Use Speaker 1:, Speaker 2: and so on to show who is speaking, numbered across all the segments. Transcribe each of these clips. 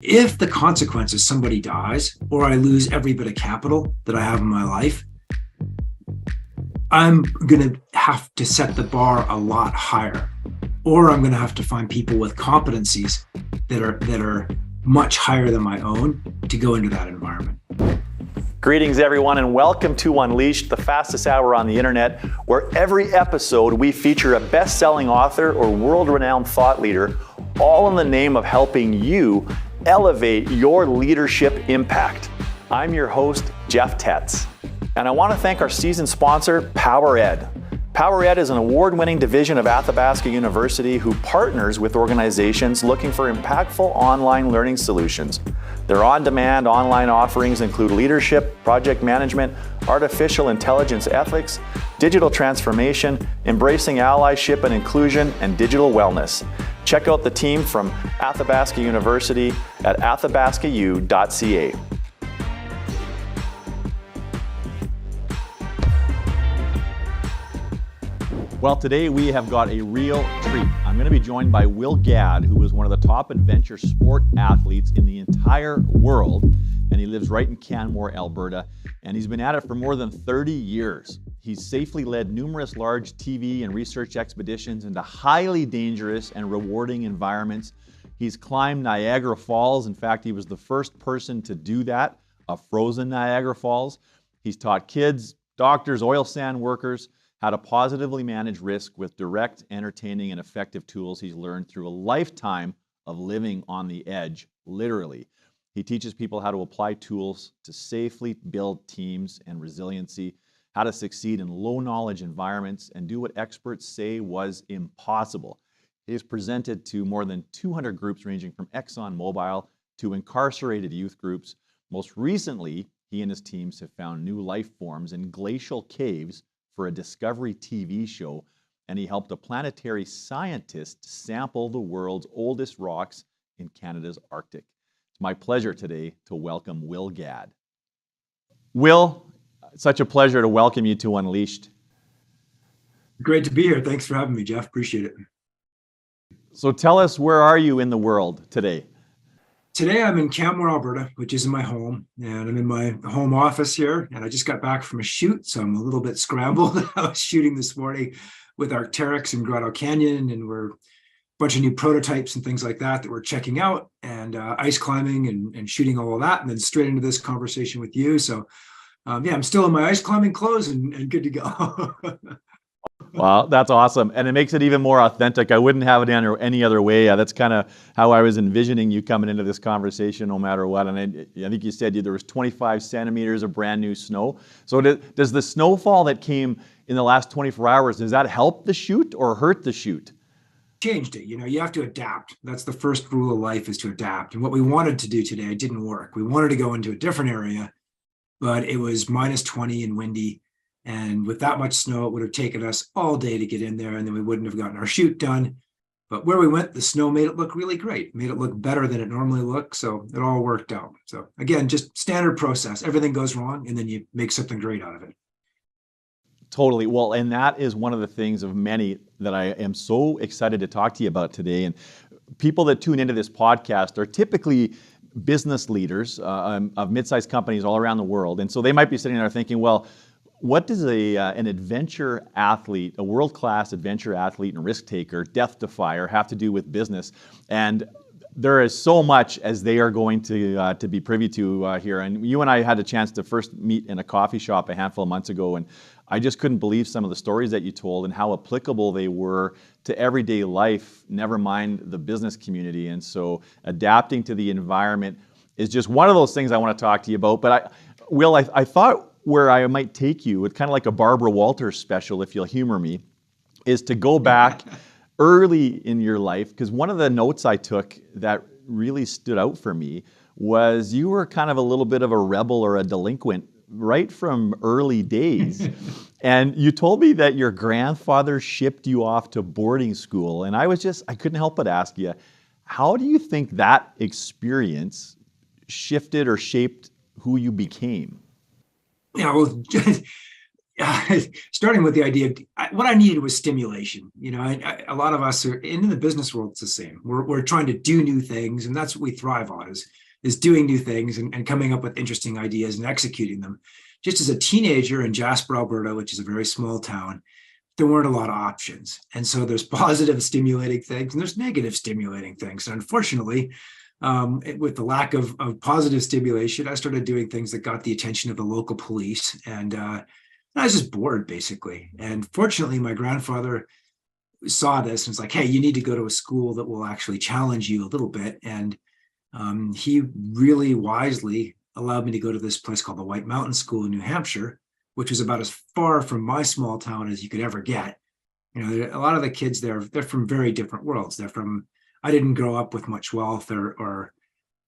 Speaker 1: If the consequence is somebody dies or I lose every bit of capital that I have in my life, I'm going to have to set the bar a lot higher, or I'm going to have to find people with competencies that are much higher than my own to go into that environment.
Speaker 2: Greetings, everyone, and welcome to Unleashed, the fastest hour on the internet, where every episode we feature a best-selling author or world-renowned thought leader, all in the name of helping you elevate your leadership impact. I'm your host, Jeff Tetz, and I want to thank our season sponsor, PowerEd. PowerEd is an award-winning division of Athabasca University who partners with organizations looking for impactful online learning solutions. Their on-demand online offerings include leadership, project management, artificial intelligence ethics, digital transformation, embracing allyship and inclusion, and digital wellness. Check out the team from Athabasca University at athabascau.ca. Well, today we have got a real treat. I'm going to be joined by Will Gadd, who is one of the top adventure sport athletes in the entire world, and he lives right in Canmore, Alberta, and he's been at it for more than 30 years. He's safely led numerous large TV and research expeditions into highly dangerous and rewarding environments. He's climbed Niagara Falls. In fact, he was the first person to do that, a frozen Niagara Falls. He's taught kids, doctors, oil sand workers, how to positively manage risk with direct, entertaining, and effective tools he's learned through a lifetime of living on the edge, literally. He teaches people how to apply tools to safely build teams and resiliency, how to succeed in low-knowledge environments, and do what experts say was impossible. He has presented to more than 200 groups ranging from ExxonMobil to incarcerated youth groups. Most recently, he and his teams have found new life forms in glacial caves for a Discovery TV show, and he helped a planetary scientist sample the world's oldest rocks in Canada's Arctic. It's my pleasure today to welcome Will Gadd. Will, it's such a pleasure to welcome you to Unleashed.
Speaker 1: Great to be here. Thanks for having me, Jeff. Appreciate it.
Speaker 2: So tell us, where are you in the world today?
Speaker 1: Today I'm in Canmore, Alberta, which is my home, and I'm in my home office here, and I just got back from a shoot, so I'm a little bit scrambled. I was shooting this morning with Arc'teryx in Grotto Canyon, and we're a bunch of new prototypes and things like that we're checking out, and ice climbing and shooting all of that, and then straight into this conversation with you. So I'm still in my ice climbing clothes and good to go.
Speaker 2: Wow, that's awesome. And it makes it even more authentic. I wouldn't have it any other way. That's kind of how I was envisioning you coming into this conversation no matter what. And I think you said there was 25 centimeters of brand new snow. So does the snowfall that came in the last 24 hours, does that help the shoot or hurt the shoot?
Speaker 1: Changed it. You have to adapt. That's the first rule of life, is to adapt. And what we wanted to do today didn't work. We wanted to go into a different area, but it was minus 20 and windy. And with that much snow, it would have taken us all day to get in there, and then we wouldn't have gotten our shoot done. But where we went, the snow made it look really great, made it look better than it normally looks. So it all worked out. So again, just standard process. Everything goes wrong, and then you make something great out of it.
Speaker 2: Totally. Well, and that is one of the things of many that I am so excited to talk to you about today. And people that tune into this podcast are typically business leaders of mid-sized companies all around the world. And so they might be sitting there thinking, well, what does an adventure athlete, a world-class adventure athlete and risk taker, death defier, have to do with business? And there is so much as they are going to be privy to here. And you and I had a chance to first meet in a coffee shop a handful of months ago, and I just couldn't believe some of the stories that you told and how applicable they were to everyday life, never mind the business community. And so adapting to the environment is just one of those things I want to talk to you about. But I thought where I might take you, it's kind of like a Barbara Walters special, if you'll humor me, is to go back early in your life, because one of the notes I took that really stood out for me was you were kind of a little bit of a rebel or a delinquent right from early days. And you told me that your grandfather shipped you off to boarding school, and I couldn't help but ask you, how do you think that experience shifted or shaped who you became?
Speaker 1: Yeah, well, starting with the idea of what I needed was stimulation. A lot of us are in the business world. It's the same. We're trying to do new things, and that's what we thrive on is doing new things and coming up with interesting ideas and executing them. Just as a teenager in Jasper, Alberta, which is a very small town, there weren't a lot of options. And so there's positive stimulating things and there's negative stimulating things. And unfortunately, with the lack of positive stimulation, I started doing things that got the attention of the local police. And I was just bored, basically. And fortunately, my grandfather saw this and was like, hey, you need to go to a school that will actually challenge you a little bit. And he really wisely allowed me to go to this place called the White Mountain School in New Hampshire, which was about as far from my small town as you could ever get. A lot of the kids there, they're from very different worlds. I didn't grow up with much wealth or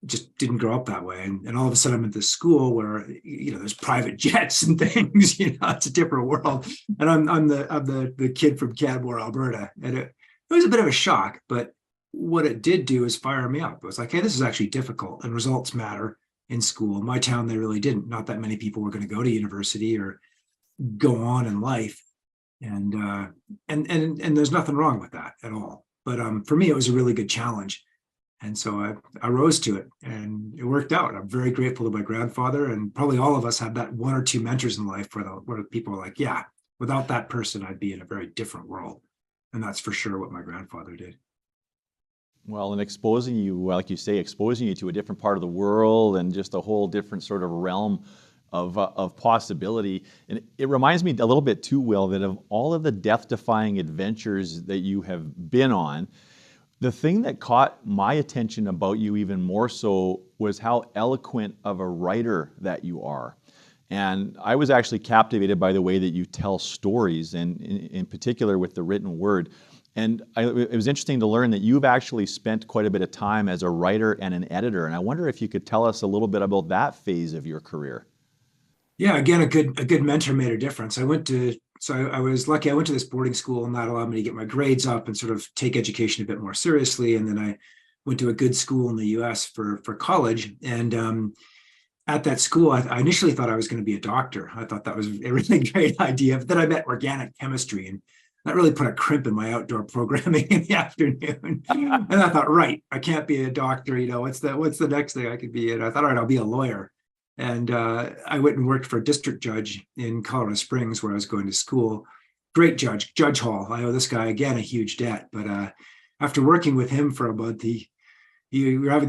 Speaker 1: just didn't grow up that way. And all of a sudden I'm at this school where, there's private jets and things, it's a different world. And I'm the kid from Canmore, Alberta. And it was a bit of a shock, but what it did do is fire me up. It was like, hey, this is actually difficult and results matter in school. In my town, they really didn't. Not that many people were going to go to university or go on in life. And there's nothing wrong with that at all. But for me, it was a really good challenge. And so I rose to it and it worked out. I'm very grateful to my grandfather, and probably all of us have that one or two mentors in life where people are like, yeah, without that person, I'd be in a very different world. And that's for sure what my grandfather did.
Speaker 2: Well, and exposing you, like you say, exposing you to a different part of the world and just a whole different sort of realm of possibility. And it reminds me a little bit too, Will, that of all of the death-defying adventures that you have been on, the thing that caught my attention about you even more so was how eloquent of a writer that you are. And I was actually captivated by the way that you tell stories, and in particular with the written word. And it was interesting to learn that you've actually spent quite a bit of time as a writer and an editor. And I wonder if you could tell us a little bit about that phase of your career.
Speaker 1: Yeah, again, a good mentor made a difference. I was lucky. I went to this boarding school, and that allowed me to get my grades up and sort of take education a bit more seriously. And then I went to a good school in the US for college. And at that school, I initially thought I was going to be a doctor. I thought that was a really great idea. But then I met organic chemistry, and that really put a crimp in my outdoor programming in the afternoon. And I thought, right, I can't be a doctor. What's the next thing I could be? And I thought, all right, I'll be a lawyer. And I went and worked for a district judge in Colorado Springs, where I was going to school. Great judge, Judge Hall. I owe this guy, again, a huge debt. But after working with him for a month, we'd have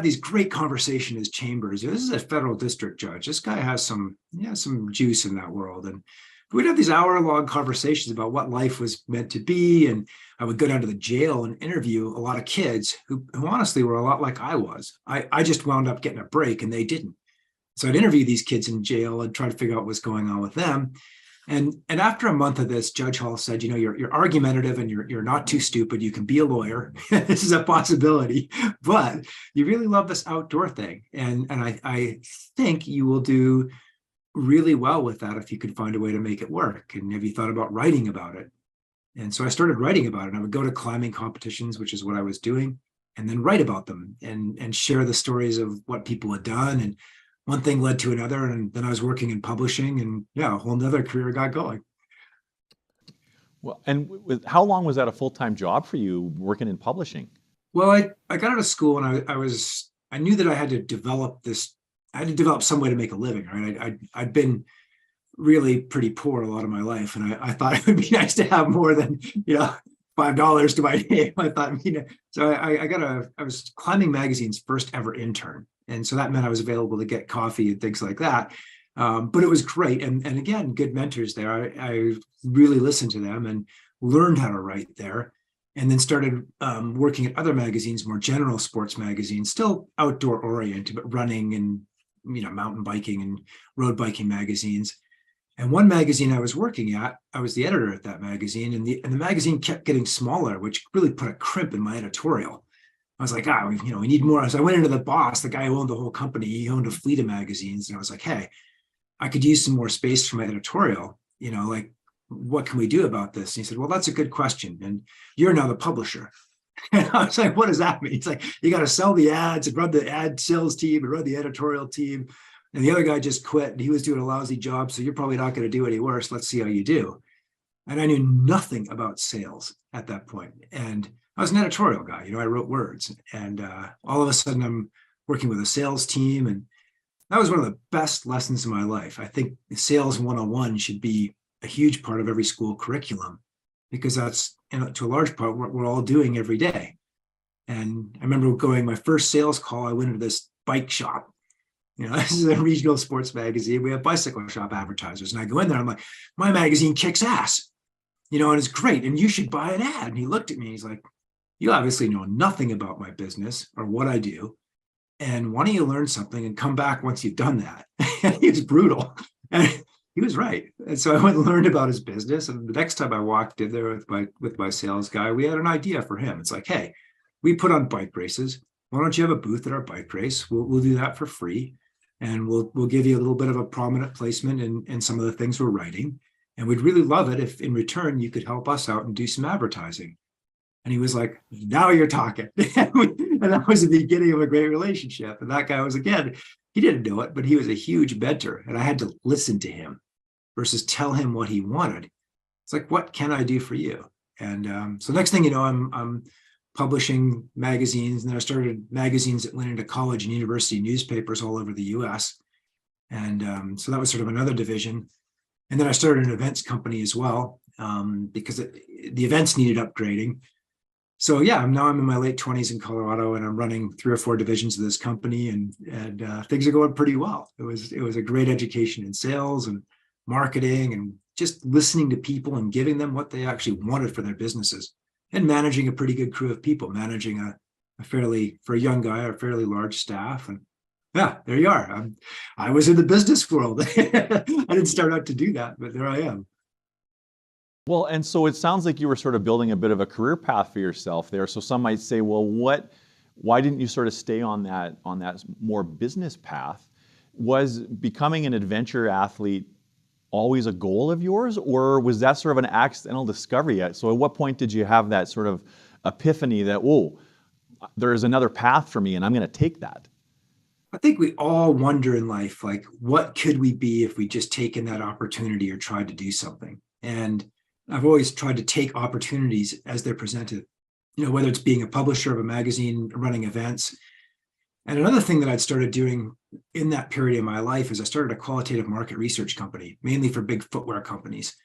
Speaker 1: these great conversations in his chambers. This is a federal district judge. This guy has some juice in that world. And we'd have these hour-long conversations about what life was meant to be. And I would go down to the jail and interview a lot of kids who honestly were a lot like I was. I just wound up getting a break and they didn't. So I'd interview these kids in jail and try to figure out what's going on with them. And after a month of this, Judge Hall said, you're argumentative and you're not too stupid. You can be a lawyer. This is a possibility, but you really love this outdoor thing. And I think you will do really well with that if you could find a way to make it work. And have you thought about writing about it? And so I started writing about it. And I would go to climbing competitions, which is what I was doing, and then write about them and share the stories of what people had done. And one thing led to another, and then I was working in publishing, and a whole nother career got going.
Speaker 2: Well, and how long was that a full-time job for you, working in publishing?
Speaker 1: Well, I got out of school, and I knew that I had to develop some way to make a living, right? I'd been really pretty poor a lot of my life, and I thought it would be nice to have more than $5 to my name. I thought, so I was Climbing Magazine's first ever intern. And so that meant I was available to get coffee and things like that. But it was great. And again, good mentors there. I really listened to them and learned how to write there. And then started working at other magazines, more general sports magazines, still outdoor oriented, but running and mountain biking and road biking magazines. And one magazine I was working at, I was the editor at that magazine, and the magazine kept getting smaller, which really put a crimp in my editorial. I was like, we need more. So I went into the boss, the guy who owned the whole company. He owned a fleet of magazines. And I was like, hey, I could use some more space for my editorial. What can we do about this? And he said, well, that's a good question. And you're now the publisher. And I was like, what does that mean? It's like, you got to sell the ads and run the ad sales team and run the editorial team. And the other guy just quit and he was doing a lousy job. So you're probably not going to do any worse. Let's see how you do. And I knew nothing about sales at that point. And I was an editorial guy, I wrote words. And all of a sudden I'm working with a sales team. And that was one of the best lessons in my life. I think sales 101 should be a huge part of every school curriculum, because that's, to a large part, what we're all doing every day. And I remember going, my first sales call, I went into this bike shop. This is a regional sports magazine. We have bicycle shop advertisers. And I go in there, I'm like, my magazine kicks ass, and it's great. And you should buy an ad. And he looked at me, he's like, you obviously know nothing about my business or what I do. And why don't you learn something and come back once you've done that? He was brutal. And he was right. And so I went and learned about his business. And the next time I walked in there with my sales guy, we had an idea for him. It's like, hey, we put on bike races. Why don't you have a booth at our bike race? We'll do that for free. And we'll give you a little bit of a prominent placement in some of the things we're writing. And we'd really love it if in return you could help us out and do some advertising. And he was like, now you're talking. And that was the beginning of a great relationship. And that guy was, again, he didn't know it, but he was a huge mentor. And I had to listen to him versus tell him what he wanted. It's like, what can I do for you? And so next thing you know, I'm publishing magazines. And then I started magazines that went into college and university newspapers all over the US. And so that was sort of another division. And then I started an events company as well, because the events needed upgrading. So yeah, now I'm in my late 20s in Colorado, and I'm running 3 or 4 divisions of this company, and things are going pretty well. It was a great education in sales and marketing, and just listening to people and giving them what they actually wanted for their businesses, and managing a pretty good crew of people, managing a fairly, for a young guy, a fairly large staff. And yeah, there you are. I was in the business world. I didn't start out to do that, but there I am.
Speaker 2: Well, and so it sounds like you were sort of building a bit of a career path for yourself there. So some might say, well, why didn't you sort of stay on that more business path? Was becoming an adventure athlete always a goal of yours, or was that sort of an accidental discovery yet? So at what point did you have that sort of epiphany that, whoa, there's another path for me and I'm going to take that?
Speaker 1: I think we all wonder in life, like, what could we be if we just taken that opportunity or tried to do something? And I've always tried to take opportunities as they're presented, whether it's being a publisher of a magazine, running events. And another thing that I'd started doing in that period of my life is I started a qualitative market research company, mainly for big footwear companies.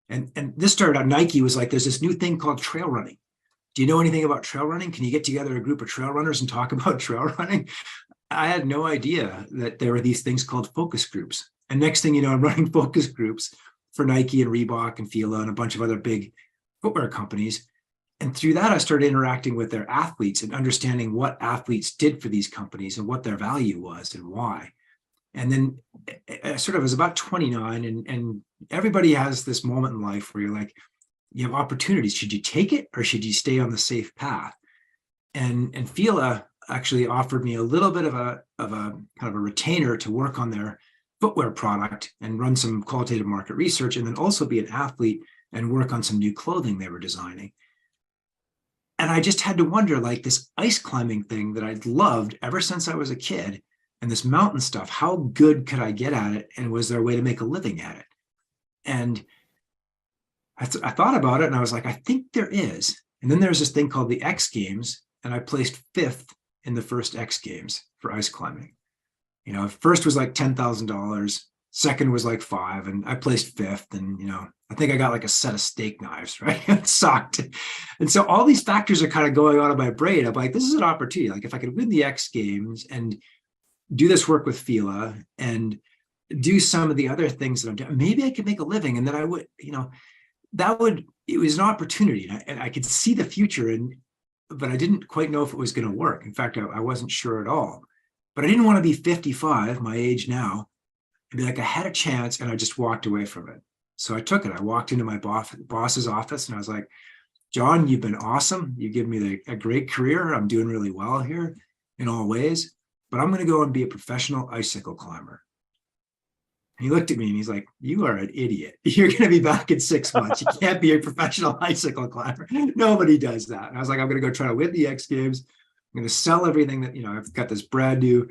Speaker 1: And this started out, Nike was like, there's this new thing called trail running. Do you know anything about trail running? Can you get together a group of trail runners and talk about trail running? I had no idea that there were these things called focus groups. And next thing you know, I'm running focus groups for Nike and Reebok and Fila and a bunch of other big footwear companies. And through that, I started interacting with their athletes and understanding what athletes did for these companies and what their value was and why. And then I sort of was about 29, and everybody has this moment in life where you're like, you have opportunities. Should you take it or should you stay on the safe path? And Fila actually offered me a little bit of a kind of a retainer to work on their footwear product and run some qualitative market research, and then also be an athlete and work on some new clothing they were designing. And I just had to wonder, like, this ice climbing thing that I'd loved ever since I was a kid, and this mountain stuff, how good could I get at it? And was there a way to make a living at it? And I thought about it, and I was like, I think there is. And then there's this thing called the X Games, and I placed 5th in the first X Games for ice climbing. First was like $10,000, second was like $5,000, and I placed 5th. And, I think I got like a set of steak knives, right? It sucked. And so all these factors are kind of going on in my brain. I'm like, this is an opportunity. Like, if I could win the X Games and do this work with Fila and do some of the other things that I'm doing, maybe I could make a living. And then I would, it was an opportunity. And I could see the future, but I didn't quite know if it was going to work. In fact, I wasn't sure at all. But I didn't want to be 55, my age now, and be like, I had a chance, and I just walked away from it. So I took it. I walked into my boss's office, and I was like, John, you've been awesome. You give me a great career. I'm doing really well here in all ways, but I'm going to go and be a professional icicle climber. And he looked at me and he's like, you are an idiot. You're going to be back in 6 months. You can't be a professional icicle climber. Nobody does that. And I was like, I'm going to go try to win the X Games. I'm going to sell everything that, I've got this brand new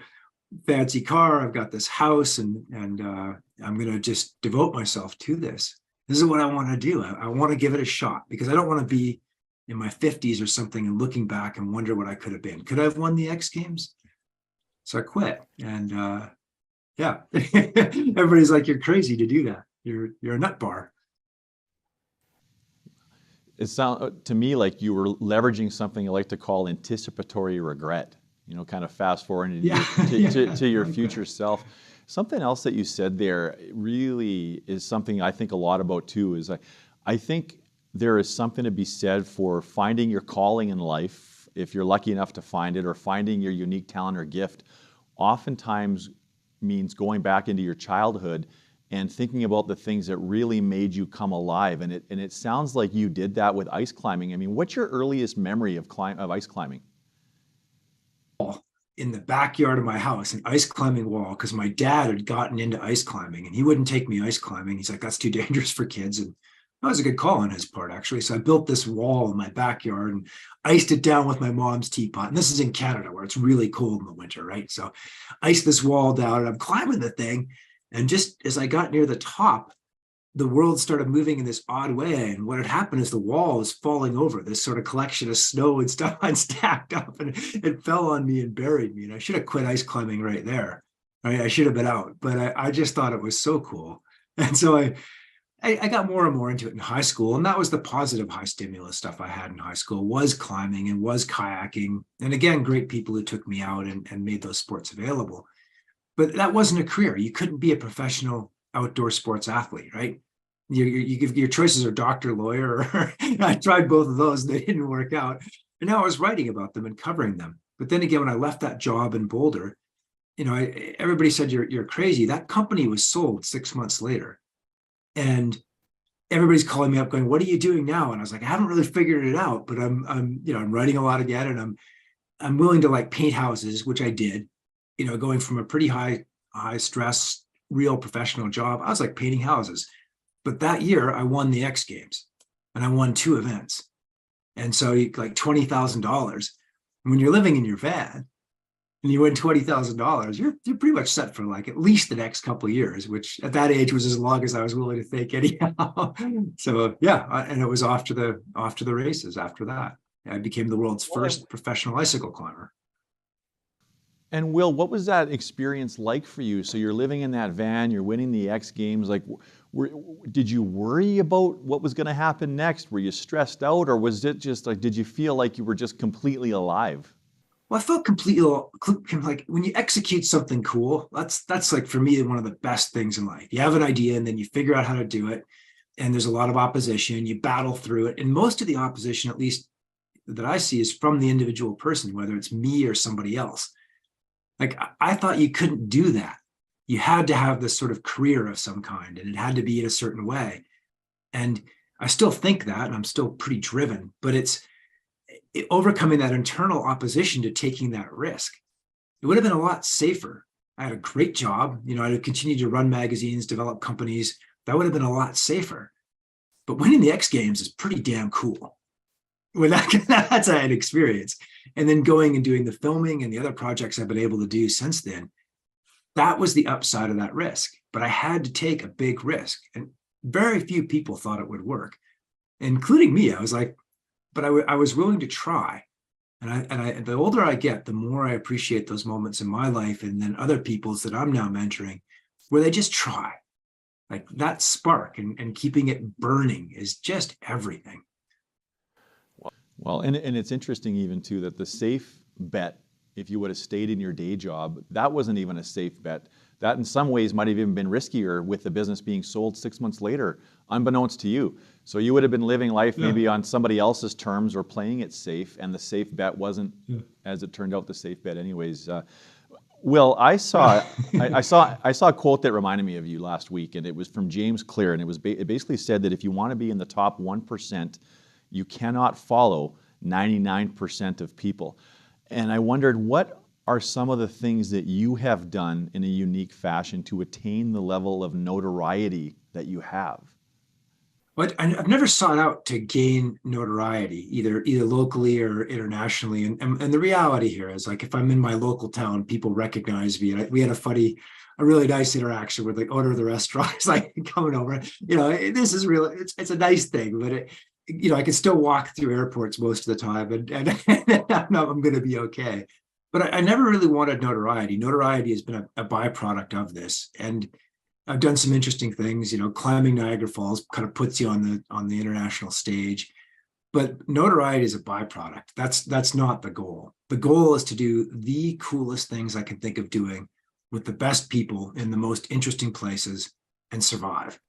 Speaker 1: fancy car. I've got this house, and I'm going to just devote myself to this. This is what I want to do. I want to give it a shot because I don't want to be in my 50s or something and looking back and wonder what I could have been. Could I have won the X Games? So I quit. And yeah, everybody's like, you're crazy to do that. You're a nut bar.
Speaker 2: It sounds to me like you were leveraging something I like to call anticipatory regret, kind of fast forwarding
Speaker 1: Yeah,
Speaker 2: to your
Speaker 1: okay.
Speaker 2: future self. Something else that you said there really is something I think a lot about too, is I think there is something to be said for finding your calling in life, if you're lucky enough to find it, or finding your unique talent or gift, oftentimes means going back into your childhood and thinking about the things that really made you come alive. And it sounds like you did that with ice climbing. I mean, what's your earliest memory of ice climbing?
Speaker 1: In the backyard of my house, an ice climbing wall, because my dad had gotten into ice climbing and he wouldn't take me ice climbing. He's like, that's too dangerous for kids. And that was a good call on his part, actually. So I built this wall in my backyard and iced it down with my mom's teapot. And this is in Canada where it's really cold in the winter, right? So iced this wall down and I'm climbing the thing. And just as I got near the top, the world started moving in this odd way. And what had happened is the wall was falling over, this sort of collection of snow and stuff had stacked up, and it fell on me and buried me. And I should have quit ice climbing right there. Right? I should have been out, but I just thought it was so cool. And so I got more and more into it in high school. And that was the positive high stimulus stuff I had in high school, was climbing and was kayaking. And again, great people who took me out and made those sports available. But that wasn't a career. You couldn't be a professional outdoor sports athlete, right? You give your choices are doctor, lawyer, or I tried both of those and they didn't work out. And now I was writing about them and covering them. But then again, when I left that job in Boulder, everybody said you're crazy. That company was sold 6 months later, and everybody's calling me up, going, "What are you doing now?" And I was like, "I haven't really figured it out, but I'm writing a lot again, and I'm willing to like paint houses," which I did. Going from a pretty high stress, real professional job, I was like painting houses. But that year I won the X Games and I won 2 events. And so like $20,000, when you're living in your van and you win $20,000, you're pretty much set for like at least the next couple of years, which at that age was as long as I was willing to think anyhow. So yeah, and it was off to the races after that. I became the world's first professional icicle climber.
Speaker 2: And Will, what was that experience like for you? So you're living in that van, you're winning the X Games. Like, did you worry about what was going to happen next? Were you stressed out, or was it just like, did you feel like you were just completely alive?
Speaker 1: Well, I felt completely like when you execute something cool, that's like for me one of the best things in life. You have an idea and then you figure out how to do it, and there's a lot of opposition. You battle through it, and most of the opposition, at least that I see, is from the individual person, whether it's me or somebody else. Like I thought you couldn't do that. You had to have this sort of career of some kind, and it had to be in a certain way. And I still think that, and I'm still pretty driven, but it's overcoming that internal opposition to taking that risk. It would have been a lot safer. I had a great job. I'd continued to run magazines, develop companies. That would have been a lot safer. But winning the X Games is pretty damn cool. That's an experience. And then going and doing the filming and the other projects I've been able to do since then, that was the upside of that risk. But I had to take a big risk, and very few people thought it would work, including me. I was like, but I was willing to try. And the older I get, the more I appreciate those moments in my life and then other people's that I'm now mentoring, where they just try. Like that spark and keeping it burning is just everything.
Speaker 2: Well, and it's interesting even too that the safe bet, if you would have stayed in your day job, that wasn't even a safe bet. That in some ways might have even been riskier with the business being sold 6 months later, unbeknownst to you. So you would have been living life maybe on somebody else's terms or playing it safe, and the safe bet wasn't, as it turned out, the safe bet anyways. Will, I saw a quote that reminded me of you last week, and it was from James Clear, and it basically said that if you want to be in the top 1%, you cannot follow 99% of people. And I wondered, what are some of the things that you have done in a unique fashion to attain the level of notoriety that you have?
Speaker 1: But I've never sought out to gain notoriety, either locally or internationally. And the reality here is, like, if I'm in my local town, people recognize me. And we had a really nice interaction with the owner of the restaurant. It's like coming over, this is real. It's a nice thing, but I can still walk through airports most of the time, and I'm going to be okay. But I never really wanted notoriety. Notoriety has been a byproduct of this, and I've done some interesting things. Climbing Niagara Falls kind of puts you on the international stage, but notoriety is a byproduct. That's not the goal. The goal is to do the coolest things I can think of doing with the best people in the most interesting places and survive.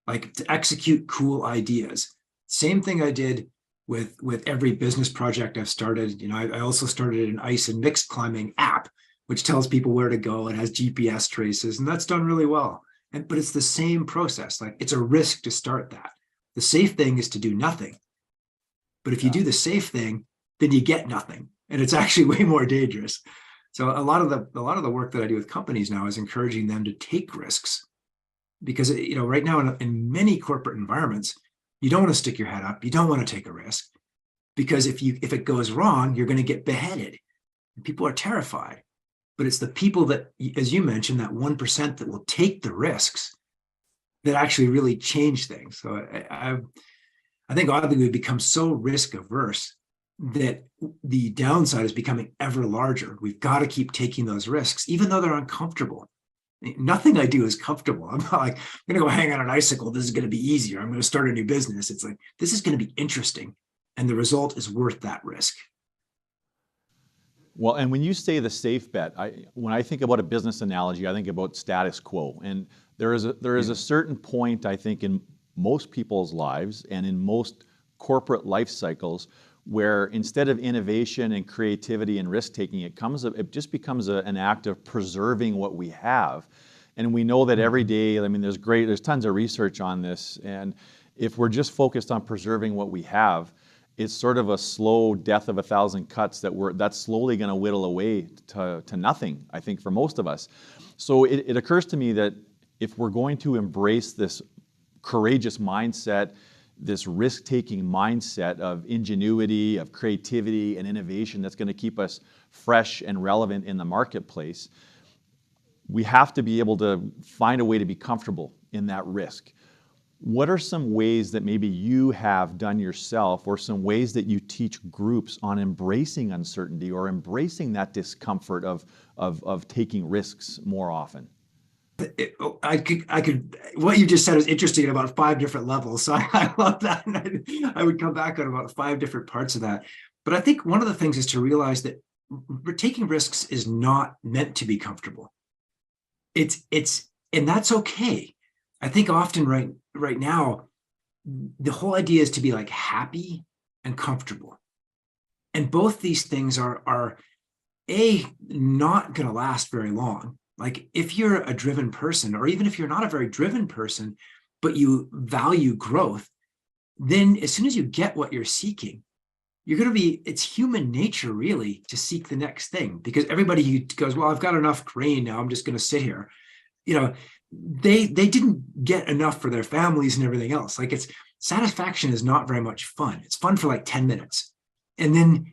Speaker 1: Like, to execute cool ideas. Same thing I did with every business project I've started. I also started an ice and mixed climbing app, which tells people where to go and has GPS traces, and that's done really well. But it's the same process. Like, it's a risk to start that. The safe thing is to do nothing. But if you do the safe thing, then you get nothing. And it's actually way more dangerous. So a lot of the work that I do with companies now is encouraging them to take risks. Because right now in many corporate environments, you don't want to stick your head up. You don't want to take a risk. Because if it goes wrong, you're going to get beheaded. And people are terrified. But it's the people that, as you mentioned, that 1% that will take the risks that actually really change things. So I think oddly we've become so risk averse that the downside is becoming ever larger. We've got to keep taking those risks, even though they're uncomfortable. Nothing I do is comfortable. I'm not like, I'm going to go hang on an icicle. This is going to be easier. I'm going to start a new business. It's like, this is going to be interesting. And the result is worth that risk.
Speaker 2: Well, and when you say the safe bet, when I think about a business analogy, I think about status quo. And there is a certain point, I think, in most people's lives and in most corporate life cycles where instead of innovation and creativity and risk-taking, it just becomes an act of preserving what we have. And we know that every day, there's tons of research on this. And if we're just focused on preserving what we have, it's sort of a slow death of 1,000 cuts that's slowly going to whittle away to nothing, I think, for most of us. So it occurs to me that if we're going to embrace this courageous mindset, this risk-taking mindset of ingenuity, of creativity and innovation that's going to keep us fresh and relevant in the marketplace, we have to be able to find a way to be comfortable in that risk. What are some ways that maybe you have done yourself, or some ways that you teach groups on embracing uncertainty or embracing that discomfort of taking risks more often?
Speaker 1: I could. What you just said is interesting at about 5 different levels. So I love that, and I would come back on about 5 different parts of that. But I think one of the things is to realize that taking risks is not meant to be comfortable. And that's okay. I think often right now, the whole idea is to be like happy and comfortable. And both these things are not going to last very long. Like, if you're a driven person, or even if you're not a very driven person, but you value growth, then as soon as you get what you're seeking, it's human nature really to seek the next thing, because everybody who goes, well, I've got enough grain now, I'm just going to sit here. They didn't get enough for their families and everything else. Like, satisfaction is not very much fun. It's fun for like 10 minutes. And then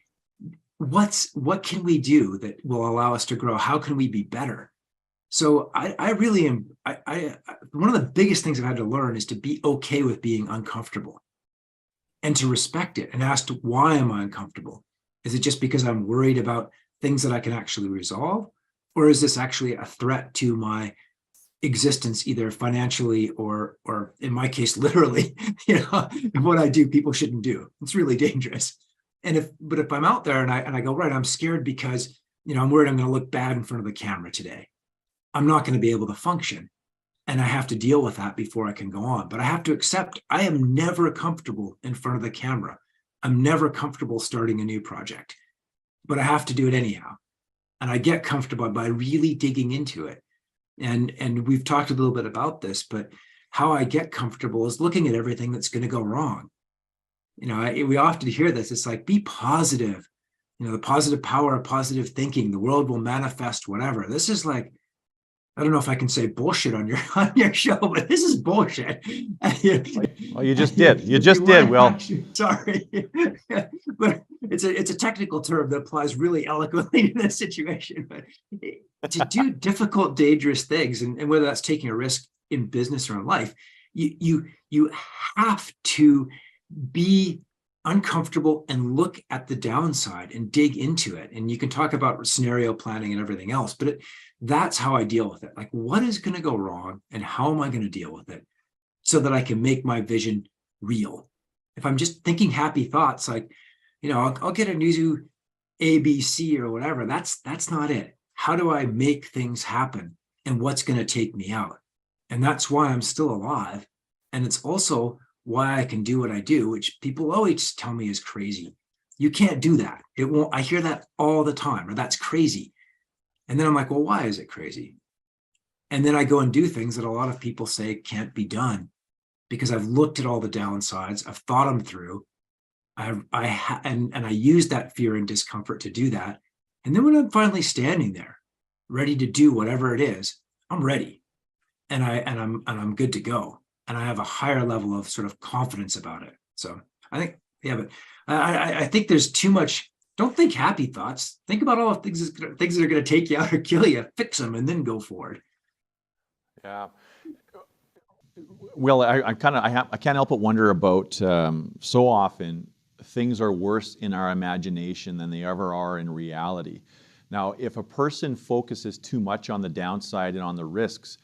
Speaker 1: what can we do that will allow us to grow? How can we be better? So I really am, one of the biggest things I've had to learn is to be okay with being uncomfortable and to respect it and ask, why am I uncomfortable? Is it just because I'm worried about things that I can actually resolve? Or is this actually a threat to my existence, either financially or in my case, literally? What I do, people shouldn't do. It's really dangerous. But if I'm out there and I go, right, I'm scared because, I'm worried I'm going to look bad in front of the camera today, I'm not going to be able to function. And I have to deal with that before I can go on. But I have to accept I am never comfortable in front of the camera. I'm never comfortable starting a new project, but I have to do it anyhow. And I get comfortable by really digging into it. And we've talked a little bit about this, but how I get comfortable is looking at everything that's going to go wrong. We often hear this. It's like, be positive. The positive power of positive thinking. The world will manifest whatever. This is like, I don't know if I can say bullshit on your show, but this is bullshit.
Speaker 2: Well, you just did. You just did, Will.
Speaker 1: Sorry, but it's a technical term that applies really eloquently to this situation. But to do difficult, dangerous things, and whether that's taking a risk in business or in life, you have to be uncomfortable and look at the downside and dig into it. And you can talk about scenario planning and everything else, but that's how I deal with it. Like, what is going to go wrong and how am I going to deal with it so that I can make my vision real? If I'm just thinking happy thoughts, like, I'll get a new ABC or whatever, that's not it. How do I make things happen and what's going to take me out? And that's why I'm still alive. And it's also why I can do what I do, which people always tell me is crazy. You can't do that. It won't. I hear that all the time, or that's crazy. And then I'm like, well, why is it crazy? And then I go and do things that a lot of people say can't be done because I've looked at all the downsides, I've thought them through, and I use that fear and discomfort to do that. And then when I'm finally standing there, ready to do whatever it is, I'm ready, and I'm good to go. And I have a higher level of sort of confidence about it. So I think, yeah, but I think there's too much. Don't think happy thoughts. Think about all the things that are going to take you out or kill you. Fix them and then go forward.
Speaker 2: Yeah. Well, I can't help but wonder about so often things are worse in our imagination than they ever are in reality. Now, if a person focuses too much on the downside and on the risks,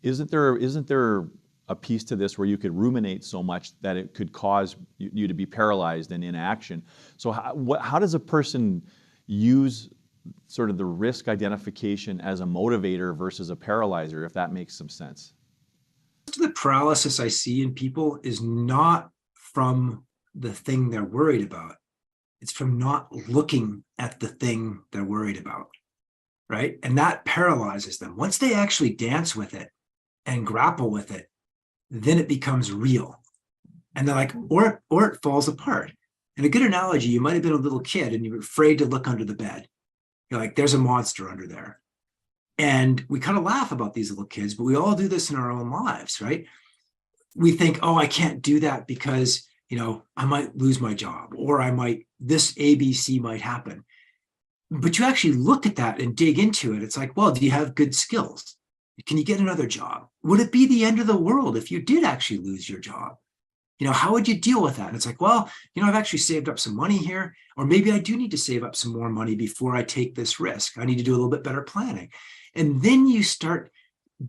Speaker 2: isn't there a piece to this where you could ruminate so much that it could cause you to be paralyzed and inaction? So how does a person use sort of the risk identification as a motivator versus a paralyzer, if that makes some sense?
Speaker 1: Most of the paralysis I see in people is not from the thing they're worried about. It's from not looking at the thing they're worried about, right? And that paralyzes them. Once they actually dance with it and grapple with it, then it becomes real. And they're like, or it falls apart. And a good analogy, you might have been a little kid and you were afraid to look under the bed. You're like, there's a monster under there. And we kind of laugh about these little kids, but we all do this in our own lives, right? We think, oh, I can't do that because, I might lose my job, or this ABC might happen. But you actually look at that and dig into it. It's like, well, do you have good skills? Can you get another job? Would it be the end of the world if you did actually lose your job? How would you deal with that? And it's like, well, I've actually saved up some money here, or maybe I do need to save up some more money before I take this risk. I need to do a little bit better planning. And then you start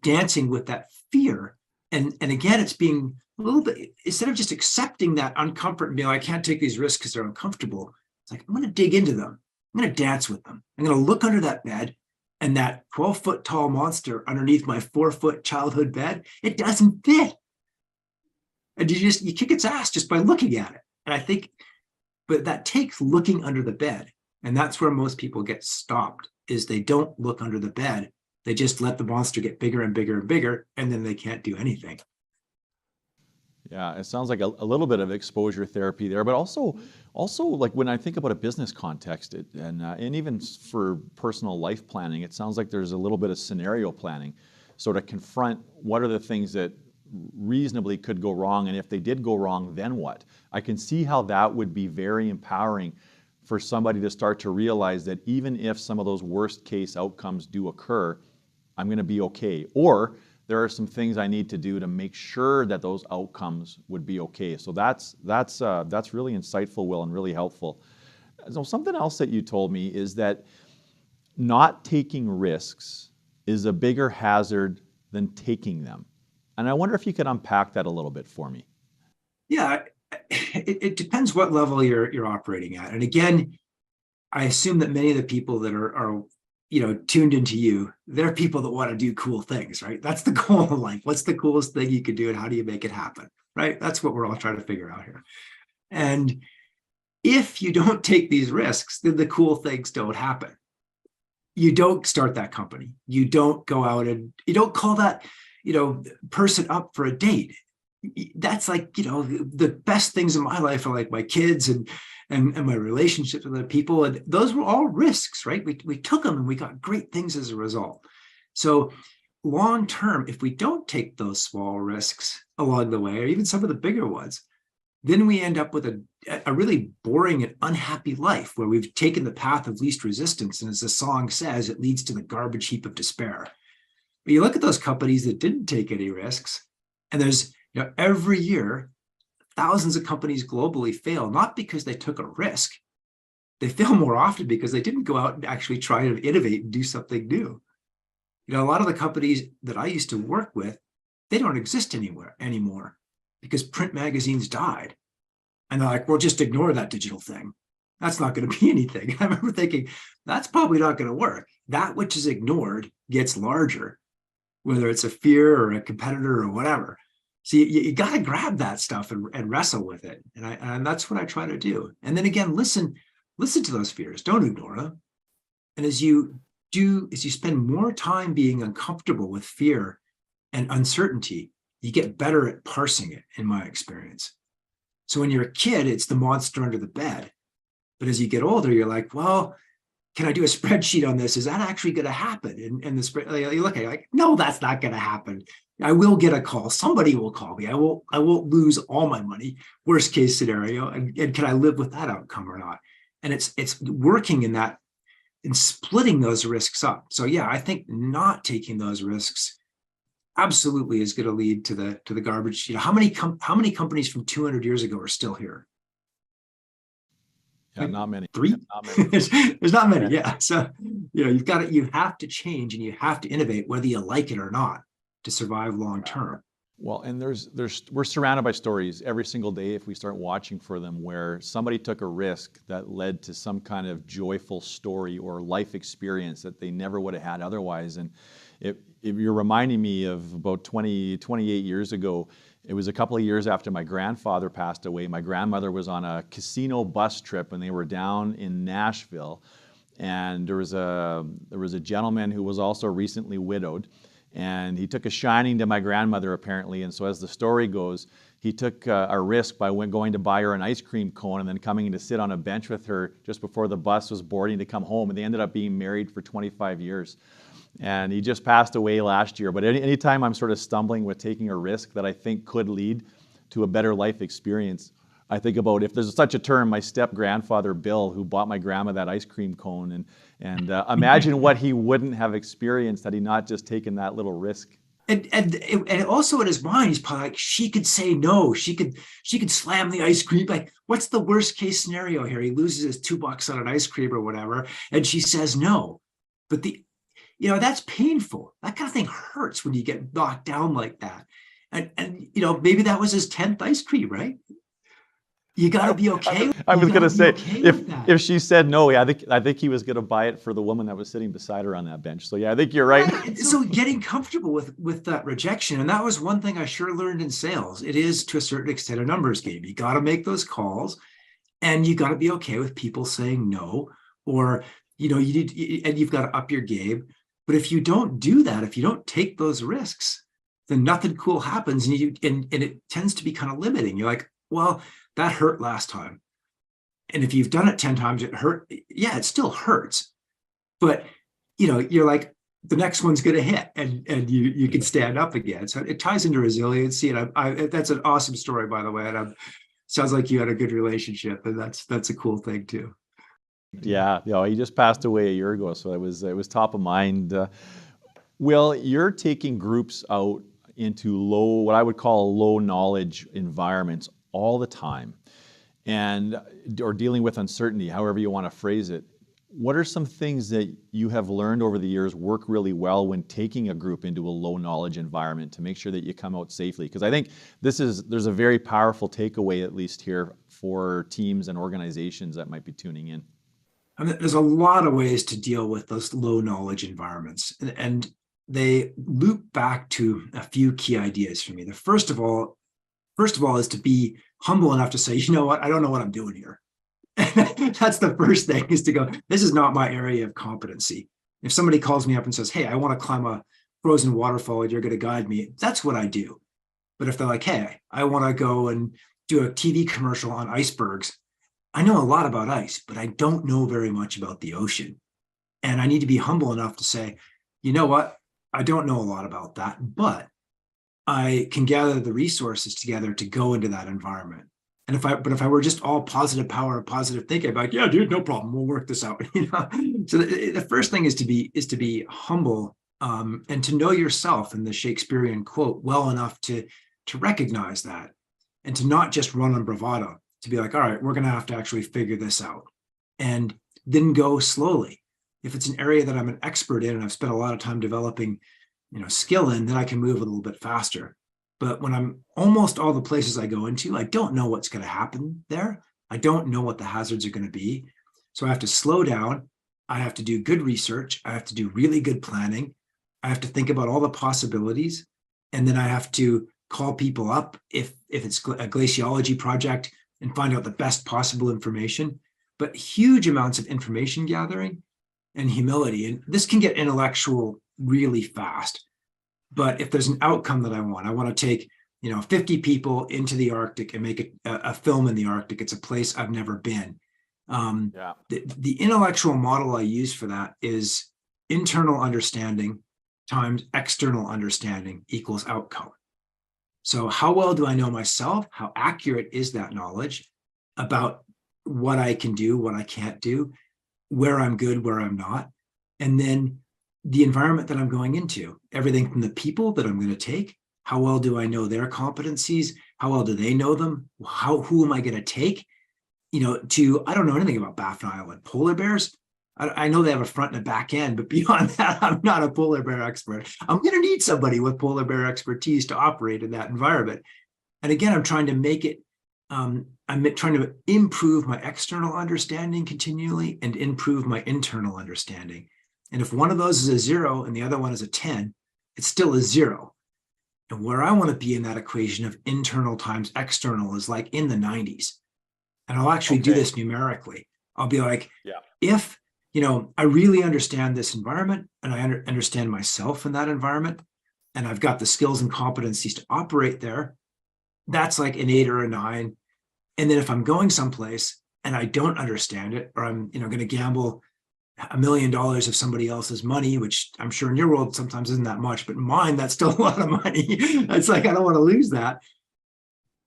Speaker 1: dancing with that fear. And again, it's being a little bit, instead of just accepting that uncomfort and being like, I can't take these risks because they're uncomfortable. It's like, I'm going to dig into them. I'm going to dance with them. I'm going to look under that bed, and that 12-foot tall monster underneath my 4-foot childhood bed, it doesn't fit. And you kick its ass just by looking at it. And I think, but that takes looking under the bed. And that's where most people get stopped, is they don't look under the bed. They just let the monster get bigger and bigger and bigger, and then they can't do anything.
Speaker 2: Yeah, it sounds like a little bit of exposure therapy there, but also like when I think about a business context and even for personal life planning, it sounds like there's a little bit of scenario planning, so to confront what are the things that reasonably could go wrong, and if they did go wrong, then what? I can see how that would be very empowering for somebody to start to realize that even if some of those worst case outcomes do occur, I'm going to be okay. Or there are some things I need to do to make sure that those outcomes would be okay. So that's really insightful, Will, and really helpful. So something else that you told me is that not taking risks is a bigger hazard than taking them. And I wonder if you could unpack that a little bit for me.
Speaker 1: Yeah, it depends what level you're operating at. And again, I assume that many of the people that are tuned into you, they're people that want to do cool things, right? That's the goal of life. What's the coolest thing you can do and how do you make it happen, right? That's what we're all trying to figure out here. And if you don't take these risks, then the cool things don't happen. You don't start that company. You don't go out and you don't call that, person up for a date. That's like, the best things in my life are like my kids and my relationships with other people. And those were all risks, right? We took them and we got great things as a result. So long term, if we don't take those small risks along the way, or even some of the bigger ones, then we end up with a really boring and unhappy life where we've taken the path of least resistance. And as the song says, it leads to the garbage heap of despair. But you look at those companies that didn't take any risks, and there's, every year, thousands of companies globally fail, not because they took a risk. They fail more often because they didn't go out and actually try to innovate and do something new. A lot of the companies that I used to work with, they don't exist anymore because print magazines died. And they're like, well, just ignore that digital thing. That's not going to be anything. I remember thinking, that's probably not going to work. That which is ignored gets larger, whether it's a fear or a competitor or whatever. So you got to grab that stuff and wrestle with it. And that's what I try to do. And then again, listen to those fears. Don't ignore them. And as you spend more time being uncomfortable with fear and uncertainty, you get better at parsing it, in my experience. So when you're a kid, it's the monster under the bed. But as you get older, you're like, well, can I do a spreadsheet on this? Is that actually going to happen? And the spread, you look at it like, no, that's not going to happen. I will get a call. Somebody will call me. I won't lose all my money. Worst case scenario. And can I live with that outcome or not? And it's working in that, in splitting those risks up. So yeah, I think not taking those risks absolutely is going to lead to the garbage. How many companies from 200 years ago are still here?
Speaker 2: Yeah, not many.
Speaker 1: 3?
Speaker 2: Not many.
Speaker 1: There's not many. Yeah. So, you have to change and you have to innovate, whether you like it or not, to survive long term.
Speaker 2: Well, and we're surrounded by stories every single day if we start watching for them where somebody took a risk that led to some kind of joyful story or life experience that they never would have had otherwise. And if you're reminding me of about 28 years ago, it was a couple of years after my grandfather passed away. My grandmother was on a casino bus trip and they were down in Nashville. And there was a gentleman who was also recently widowed. And he took a shining to my grandmother, apparently. And so as the story goes, he took a risk by going to buy her an ice cream cone and then coming to sit on a bench with her just before the bus was boarding to come home. And they ended up being married for 25 years. And he just passed away last year. But anytime I'm sort of stumbling with taking a risk that I think could lead to a better life experience, I think about, if there's such a term, my step-grandfather, Bill, who bought my grandma that ice cream cone. And imagine what he wouldn't have experienced had he not just taken that little risk.
Speaker 1: And also in his mind, he's probably like, she could say no. She could slam the ice cream. Like, what's the worst case scenario here? He loses his $2 on an ice cream or whatever, and she says no. But that's painful. That kind of thing hurts when you get knocked down like that. And maybe that was his 10th ice cream, right? You got to be okay.
Speaker 2: I was going to say, if she said no, yeah, I think he was going to buy it for the woman that was sitting beside her on that bench. So yeah, I think you're right.
Speaker 1: So getting comfortable with that rejection, and that was one thing I sure learned in sales. It is, to a certain extent, a numbers game. You got to make those calls, and you got to be okay with people saying no, or and you've got to up your game. But if you don't do that, if you don't take those risks, then nothing cool happens, and it tends to be kind of limiting. You're like, well, that hurt last time. And if you've done it 10 times, it hurt. Yeah, it still hurts. But, you're like, the next one's going to hit and you can stand up again. So it ties into resiliency. And that's an awesome story, by the way. And sounds like you had a good relationship. And that's a cool thing, too.
Speaker 2: Yeah, he just passed away a year ago. So it was top of mind. Will, you're taking groups out into what I would call low knowledge environments all the time, or dealing with uncertainty, however you want to phrase it. What are some things that you have learned over the years work really well when taking a group into a low knowledge environment to make sure that you come out safely? Because I think there's a very powerful takeaway, at least here, for teams and organizations that might be tuning in.
Speaker 1: I mean, there's a lot of ways to deal with those low knowledge environments, and they loop back to a few key ideas for me. The first of all is to be humble enough to say, you know what, I don't know what I'm doing here. That's the first thing, is to go, this is not my area of competency. If somebody calls me up and says, hey, I want to climb a frozen waterfall and you're going to guide me, that's what I do. But if they're like, hey, I want to go and do a TV commercial on icebergs, I know a lot about ice, but I don't know very much about the ocean. And I need to be humble enough to say, you know what, I don't know a lot about that, but I can gather the resources together to go into that environment. And if I were just all positive power, positive thinking, I'd be like, yeah, dude, no problem. We'll work this out. So the first thing is to be humble, and to know yourself in the Shakespearean quote well enough to recognize that, and to not just run on bravado, to be like, all right, we're going to have to actually figure this out, and then go slowly. If it's an area that I'm an expert in and I've spent a lot of time developing, skill in, then I can move a little bit faster. But when I'm almost all the places I go into, I don't know what's going to happen there. I don't know what the hazards are going to be. So I have to slow down. I have to do good research. I have to do really good planning. I have to think about all the possibilities. And then I have to call people up if it's a glaciology project and find out the best possible information. But huge amounts of information gathering and humility. And this can get intellectual really fast. But if there's an outcome that I want to take, 50 people into the Arctic and make a film in the Arctic. It's a place I've never been. The intellectual model I use for that is internal understanding times external understanding equals outcome. So how well do I know myself? How accurate is that knowledge about what I can do, what I can't do, where I'm good, where I'm not? And then the environment that I'm going into, everything from the people that I'm going to take, how well do I know their competencies? How well do they know them? Who am I going to take? I don't know anything about Baffin Island. Polar bears, I know they have a front and a back end, but beyond that, I'm not a polar bear expert. I'm going to need somebody with polar bear expertise to operate in that environment. And again, I'm trying to make it, I'm trying to improve my external understanding continually and improve my internal understanding. And if one of those is a 0 and the other one is a 10, it's still a 0. And where I want to be in that equation of internal times external is like in the 90s. And I'll actually do this numerically. I'll be like, if, I really understand this environment and I understand myself in that environment, and I've got the skills and competencies to operate there, that's like an 8 or a 9. And then if I'm going someplace and I don't understand it, or I'm, going to gamble $1 million of somebody else's money, which I'm sure in your world sometimes isn't that much, but in mine, that's still a lot of money. It's like, I don't want to lose that.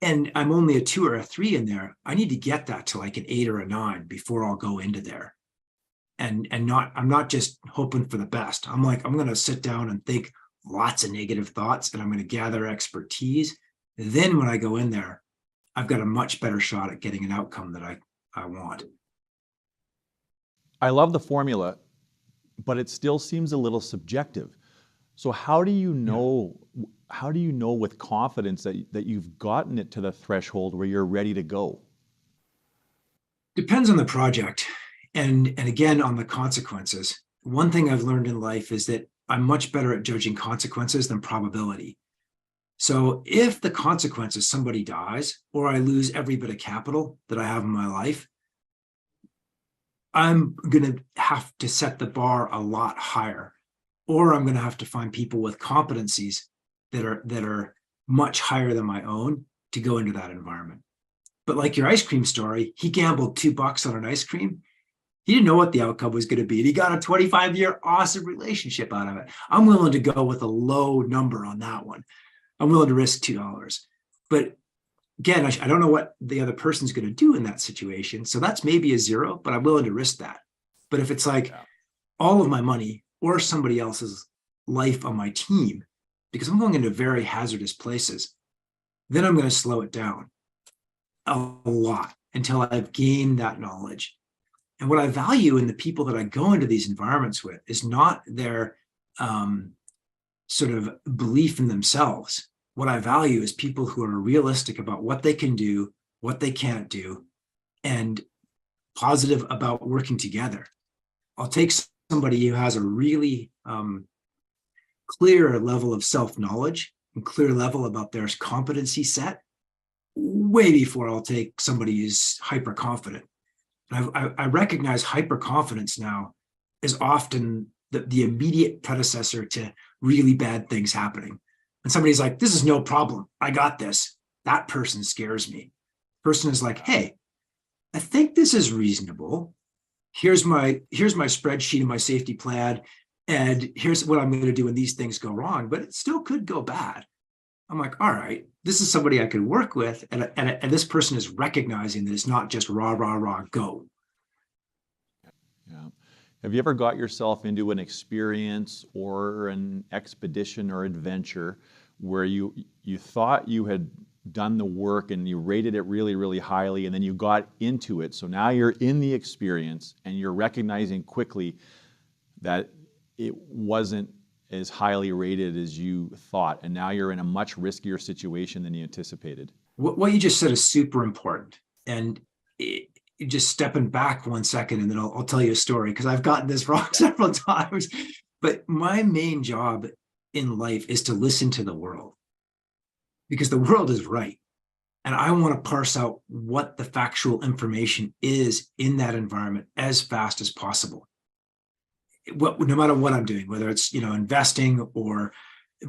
Speaker 1: And I'm only a 2 or a 3 in there. I need to get that to like an 8 or a 9 before I'll go into there. And I'm not just hoping for the best. I'm going to sit down and think lots of negative thoughts, and I'm going to gather expertise. Then when I go in there, I've got a much better shot at getting an outcome that I want.
Speaker 2: I love the formula, but it still seems a little subjective. So how do you know with confidence that you've gotten it to the threshold where you're ready to go?
Speaker 1: Depends on the project and again on the consequences. One thing I've learned in life is that I'm much better at judging consequences than probability. So if the consequence is somebody dies or I lose every bit of capital that I have in my life, I'm going to have to set the bar a lot higher, or I'm going to have to find people with competencies that are much higher than my own to go into that environment. But like your ice cream story, he gambled $2 on an ice cream. He didn't know what the outcome was going to be. And he got a 25-year awesome relationship out of it. I'm willing to go with a low number on that one. I'm willing to risk $2. But again, I don't know what the other person's going to do in that situation. So that's maybe a 0, but I'm willing to risk that. But if it's like all of my money or somebody else's life on my team, because I'm going into very hazardous places, then I'm going to slow it down a lot until I've gained that knowledge. And what I value in the people that I go into these environments with is not their sort of belief in themselves. What I value is people who are realistic about what they can do, what they can't do, and positive about working together. I'll take somebody who has a really clear level of self-knowledge and clear level about their competency set way before I'll take somebody who's hyper confident. I recognize hyper confidence now is often the immediate predecessor to really bad things happening. And somebody's like, this is no problem, I got this. That person scares me. Person is like, hey, I think this is reasonable. Here's my spreadsheet and my safety plan. And here's what I'm going to do when these things go wrong, but it still could go bad. I'm like, all right, this is somebody I could work with. And this person is recognizing that it's not just rah, rah, rah, go.
Speaker 2: Yeah. Have you ever got yourself into an experience or an expedition or adventure where you thought you had done the work and you rated it really, really highly, and then you got into it, so now you're in the experience and you're recognizing quickly that it wasn't as highly rated as you thought, and now you're in a much riskier situation than you anticipated?
Speaker 1: What you just said is super important. And just stepping back 1 second, and then I'll tell you a story, because I've gotten this wrong several times. But my main job in life is to listen to the world, because the world is right. And I want to parse out what the factual information is in that environment as fast as possible. No matter what I'm doing, whether it's investing or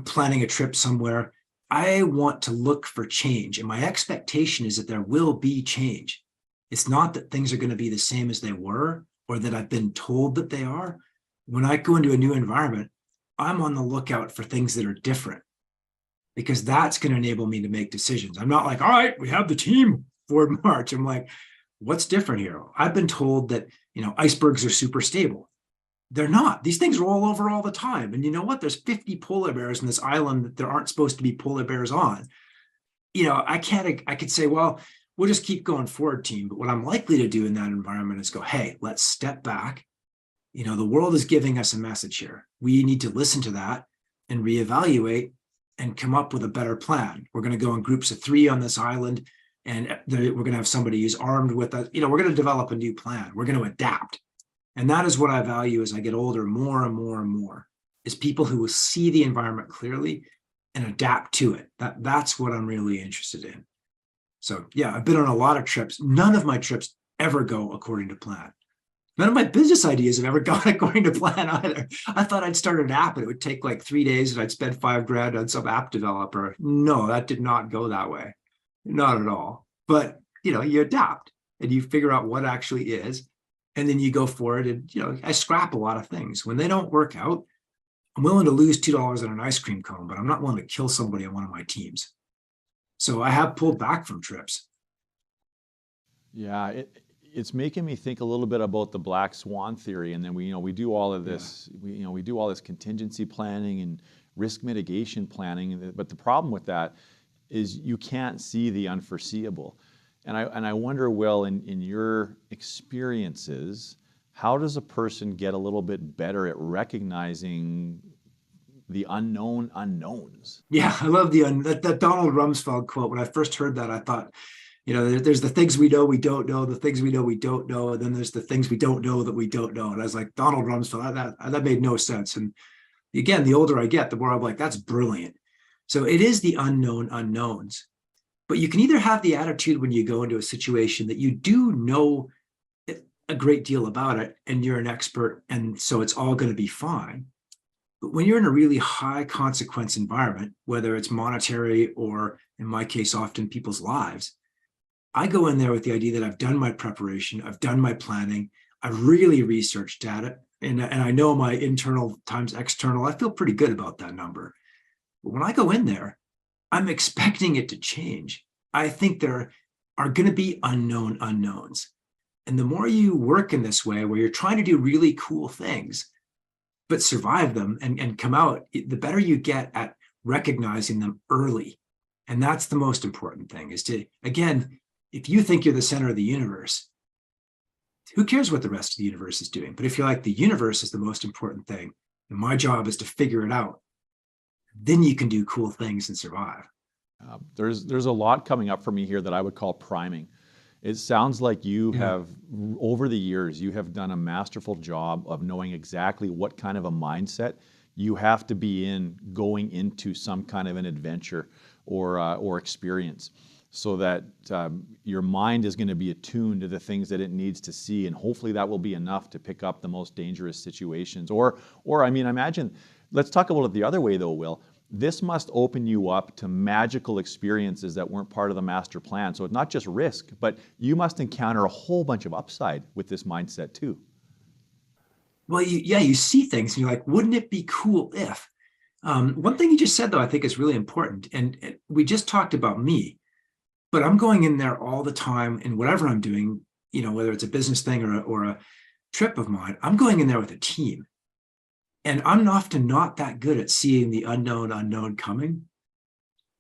Speaker 1: planning a trip somewhere, I want to look for change. And my expectation is that there will be change. It's not that things are going to be the same as they were, or that I've been told that they are. When I go into a new environment, I'm on the lookout for things that are different, because that's going to enable me to make decisions. I'm not like, all right, we have the team for March. I'm like, what's different here? I've been told that, icebergs are super stable. They're not. These things roll over all the time. And you know what? There's 50 polar bears in this island that there aren't supposed to be polar bears on. I could say, well, we'll just keep going forward, team. But what I'm likely to do in that environment is go, hey, let's step back. The world is giving us a message here. We need to listen to that and reevaluate and come up with a better plan. We're going to go in groups of 3 on this island, and we're going to have somebody who's armed with us. We're going to develop a new plan. We're going to adapt. And that is what I value as I get older more and more and more, is people who will see the environment clearly and adapt to it. That's what I'm really interested in. So yeah, I've been on a lot of trips. None of my trips ever go according to plan. None of my business ideas have ever gone according to plan either. I thought I'd start an app and it would take like 3 days and I'd spend $5,000 on some app developer. No, that did not go that way. Not at all. But you adapt and you figure out what actually is. And then you go for it. And, I scrap a lot of things. When they don't work out, I'm willing to lose $2 on an ice cream cone, but I'm not willing to kill somebody on one of my teams. So I have pulled back from trips.
Speaker 2: Yeah, it's making me think a little bit about the black swan theory. And then we do all of this, we do all this contingency planning and risk mitigation planning. But the problem with that is you can't see the unforeseeable. And I wonder, Will, in your experiences, how does a person get a little bit better at recognizing the unknown unknowns?
Speaker 1: Yeah, I love that Donald Rumsfeld quote. When I first heard that, I thought, there's the things we know we don't know, the things we know we don't know, and then there's the things we don't know that we don't know. And I was like, Donald Rumsfeld, that made no sense. And again, the older I get, the more I'm like, that's brilliant. So it is the unknown unknowns. But you can either have the attitude when you go into a situation that you do know a great deal about it and you're an expert, and so it's all going to be fine. But when you're in a really high consequence environment, whether it's monetary or, in my case, often people's lives, I go in there with the idea that I've done my preparation, I've done my planning, I've really researched data, and I know my internal times external. I feel pretty good about that number. But when I go in there, I'm expecting it to change. I think there are going to be unknown unknowns. And the more you work in this way, where you're trying to do really cool things, but survive them and come out, the better you get at recognizing them early. And that's the most important thing, is to, again, if you think you're the center of the universe, who cares what the rest of the universe is doing? But if you're like, the universe is the most important thing, and my job is to figure it out, then you can do cool things and survive.
Speaker 2: There's a lot coming up for me here that I would call priming. It sounds like you have, over the years, you have done a masterful job of knowing exactly what kind of a mindset you have to be in going into some kind of an adventure or experience, so that your mind is going to be attuned to the things that it needs to see, and hopefully that will be enough to pick up the most dangerous situations. Or I mean, imagine, let's talk about it the other way though, Will. This must open you up to magical experiences that weren't part of the master plan. So it's not just risk, but you must encounter a whole bunch of upside with this mindset too.
Speaker 1: well, you see things and you're like, wouldn't it be cool if? One thing you just said, though, I think is really important. And we just talked about me, but I'm going in there all the time in whatever I'm doing, whether it's a business thing or a trip of mine, I'm going in there with a team. And I'm often not that good at seeing the unknown coming.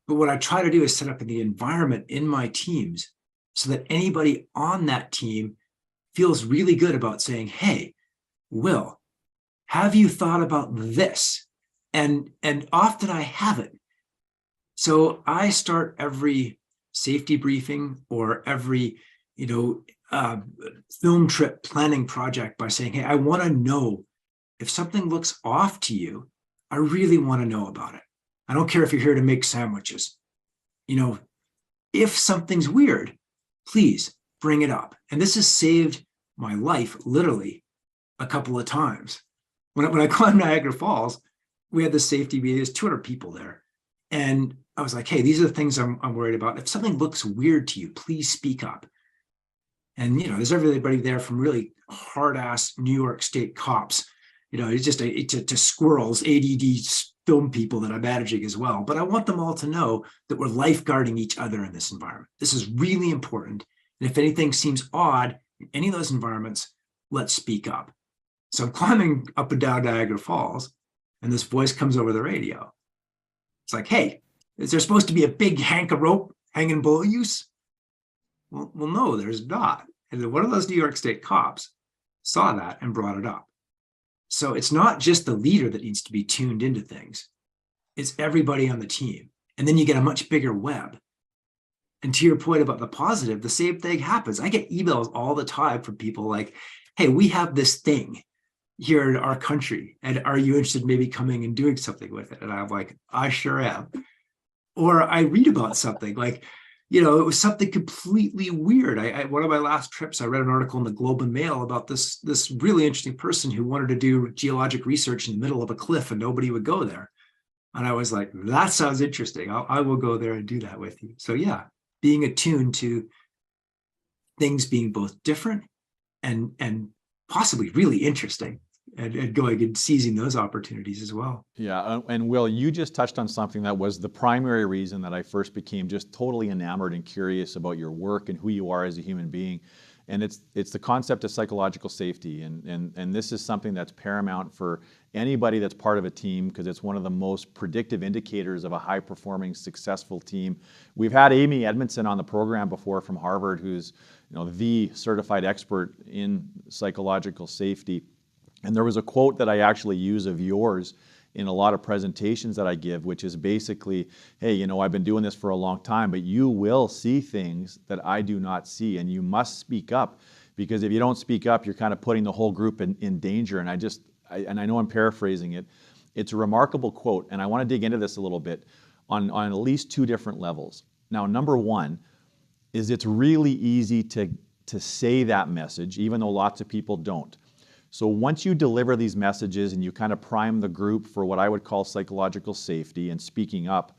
Speaker 1: But what I try to do is set up the environment in my teams so that anybody on that team feels really good about saying, hey, Will, have you thought about this? And often I haven't. So I start every safety briefing or every, film trip planning project by saying, hey, I want to know if something looks off to you. I really want to know about it. I don't care if you're here to make sandwiches. If something's weird, please bring it up. And this has saved my life literally a couple of times. When I climbed Niagara Falls, we had the safety meeting. There's 200 people there. And I was like, hey, these are the things I'm worried about. If something looks weird to you, please speak up. And, there's everybody there from really hard ass New York State cops, it's just to squirrels, ADD film people that I'm managing as well. But I want them all to know that we're lifeguarding each other in this environment. This is really important. And if anything seems odd in any of those environments, let's speak up. So I'm climbing up and down Niagara Falls, and this voice comes over the radio. It's like, hey, is there supposed to be a big hank of rope hanging below you? Well, no, there's not. And then one of those New York State cops saw that and brought it up. So it's not just the leader that needs to be tuned into things. It's everybody on the team. And then you get a much bigger web. And to your point about the positive, the same thing happens. I get emails all the time from people like, hey, we have this thing here in our country. And are you interested in maybe coming and doing something with it? And I'm like, I sure am. Or I read about something like, it was something completely weird. One of my last trips, I read an article in the Globe and Mail about this really interesting person who wanted to do geologic research in the middle of a cliff and nobody would go there. And I was like, that sounds interesting. I will go there and do that with you. So yeah, being attuned to things being both different and possibly really interesting. And going and seizing those opportunities as well.
Speaker 2: Yeah, and Will, you just touched on something that was the primary reason that I first became just totally enamored and curious about your work and who you are as a human being. And it's the concept of psychological safety. And this is something that's paramount for anybody that's part of a team, because it's one of the most predictive indicators of a high-performing, successful team. We've had Amy Edmondson on the program before from Harvard, who's the certified expert in psychological safety. And there was a quote that I actually use of yours in a lot of presentations that I give, which is basically, hey, I've been doing this for a long time, but you will see things that I do not see, and you must speak up, because if you don't speak up, you're kind of putting the whole group in danger. And I know I'm paraphrasing it. It's a remarkable quote, and I want to dig into this a little bit on at least two different levels. Now, number one is it's really easy to say that message, even though lots of people don't. So once you deliver these messages and you kind of prime the group for what I would call psychological safety and speaking up,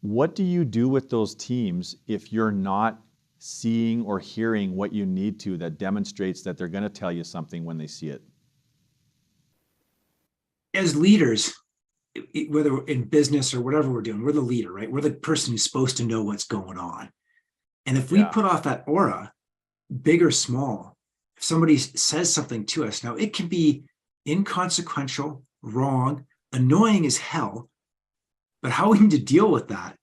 Speaker 2: what do you do with those teams if you're not seeing or hearing what you need to that demonstrates that they're going to tell you something when they see it?
Speaker 1: As leaders, whether in business or whatever we're doing, we're the leader, right? We're the person who's supposed to know what's going on. And if we put off that aura, big or small, if somebody says something to us, now it can be inconsequential, wrong, annoying as hell, but how we need to deal with that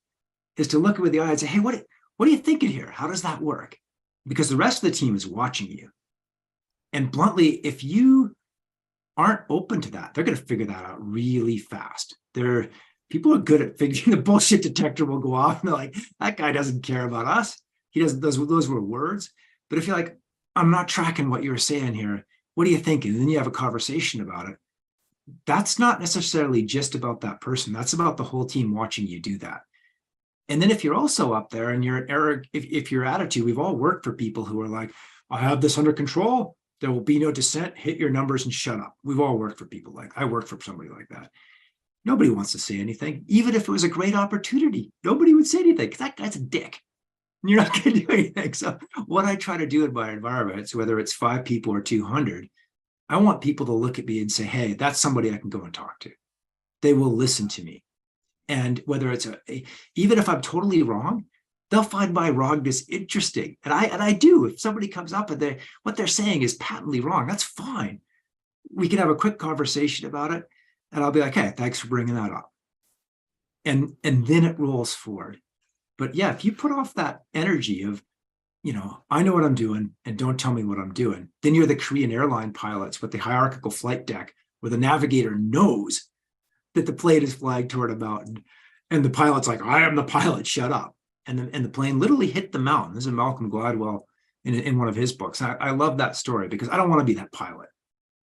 Speaker 1: is to look with the eye and say, hey, what are you thinking here? How does that work? Because the rest of the team is watching you. And bluntly, if you aren't open to that, they're going to figure that out really fast. People are good at figuring the bullshit detector will go off and they're like, that guy doesn't care about us. He doesn't, those were words. But if you're like, I'm not tracking what you were saying here, what are you thinking? And then you have a conversation about it. That's not necessarily just about that person. That's about the whole team watching you do that. And then if you're also up there and you're if your attitude, we've all worked for people who are like, I have this under control. There will be no dissent. Hit your numbers and shut up. We've all worked for people like, I worked for somebody like that. Nobody wants to say anything. Even if it was a great opportunity, nobody would say anything because that guy's a dick. You're not going to do anything. So what I try to do in my environments, whether it's 5 people or 200, I want people to look at me and say, hey, that's somebody I can go and talk to. They will listen to me. And whether it's even if I'm totally wrong, they'll find my wrongness interesting. And I do. If somebody comes up and what they're saying is patently wrong, that's fine. We can have a quick conversation about it. And I'll be like, hey, thanks for bringing that up. And then it rolls forward. But yeah, if you put off that energy of, I know what I'm doing and don't tell me what I'm doing, then you're the Korean airline pilots with the hierarchical flight deck where the navigator knows that the plane is flying toward a mountain. And the pilot's like, I am the pilot, shut up. And the plane literally hit the mountain. This is Malcolm Gladwell in one of his books. I love that story because I don't want to be that pilot.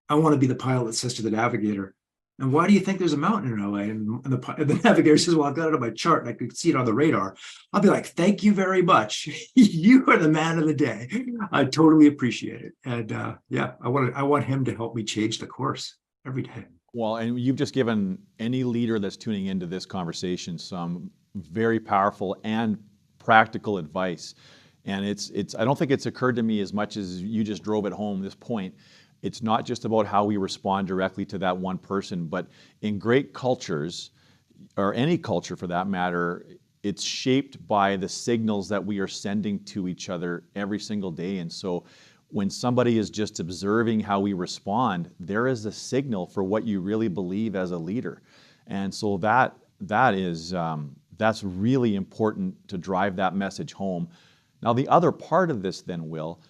Speaker 1: I want to be the pilot that says to the navigator, and why do you think there's a mountain in LA? And the navigator says, well, I've got it on my chart and I could see it on the radar. I'll be like, thank you very much. You are the man of the day. I totally appreciate it. And yeah, I want him to help me change the course every day.
Speaker 2: Well, and you've just given any leader that's tuning into this conversation some very powerful and practical advice. And I don't think it's occurred to me as much as you just drove it home, this point. It's not just about how we respond directly to that one person, but in great cultures, or any culture for that matter, it's shaped by the signals that we are sending to each other every single day. And so when somebody is just observing how we respond, there is a signal for what you really believe as a leader. And so that's really important to drive that message home. Now, the other part of this then, Will,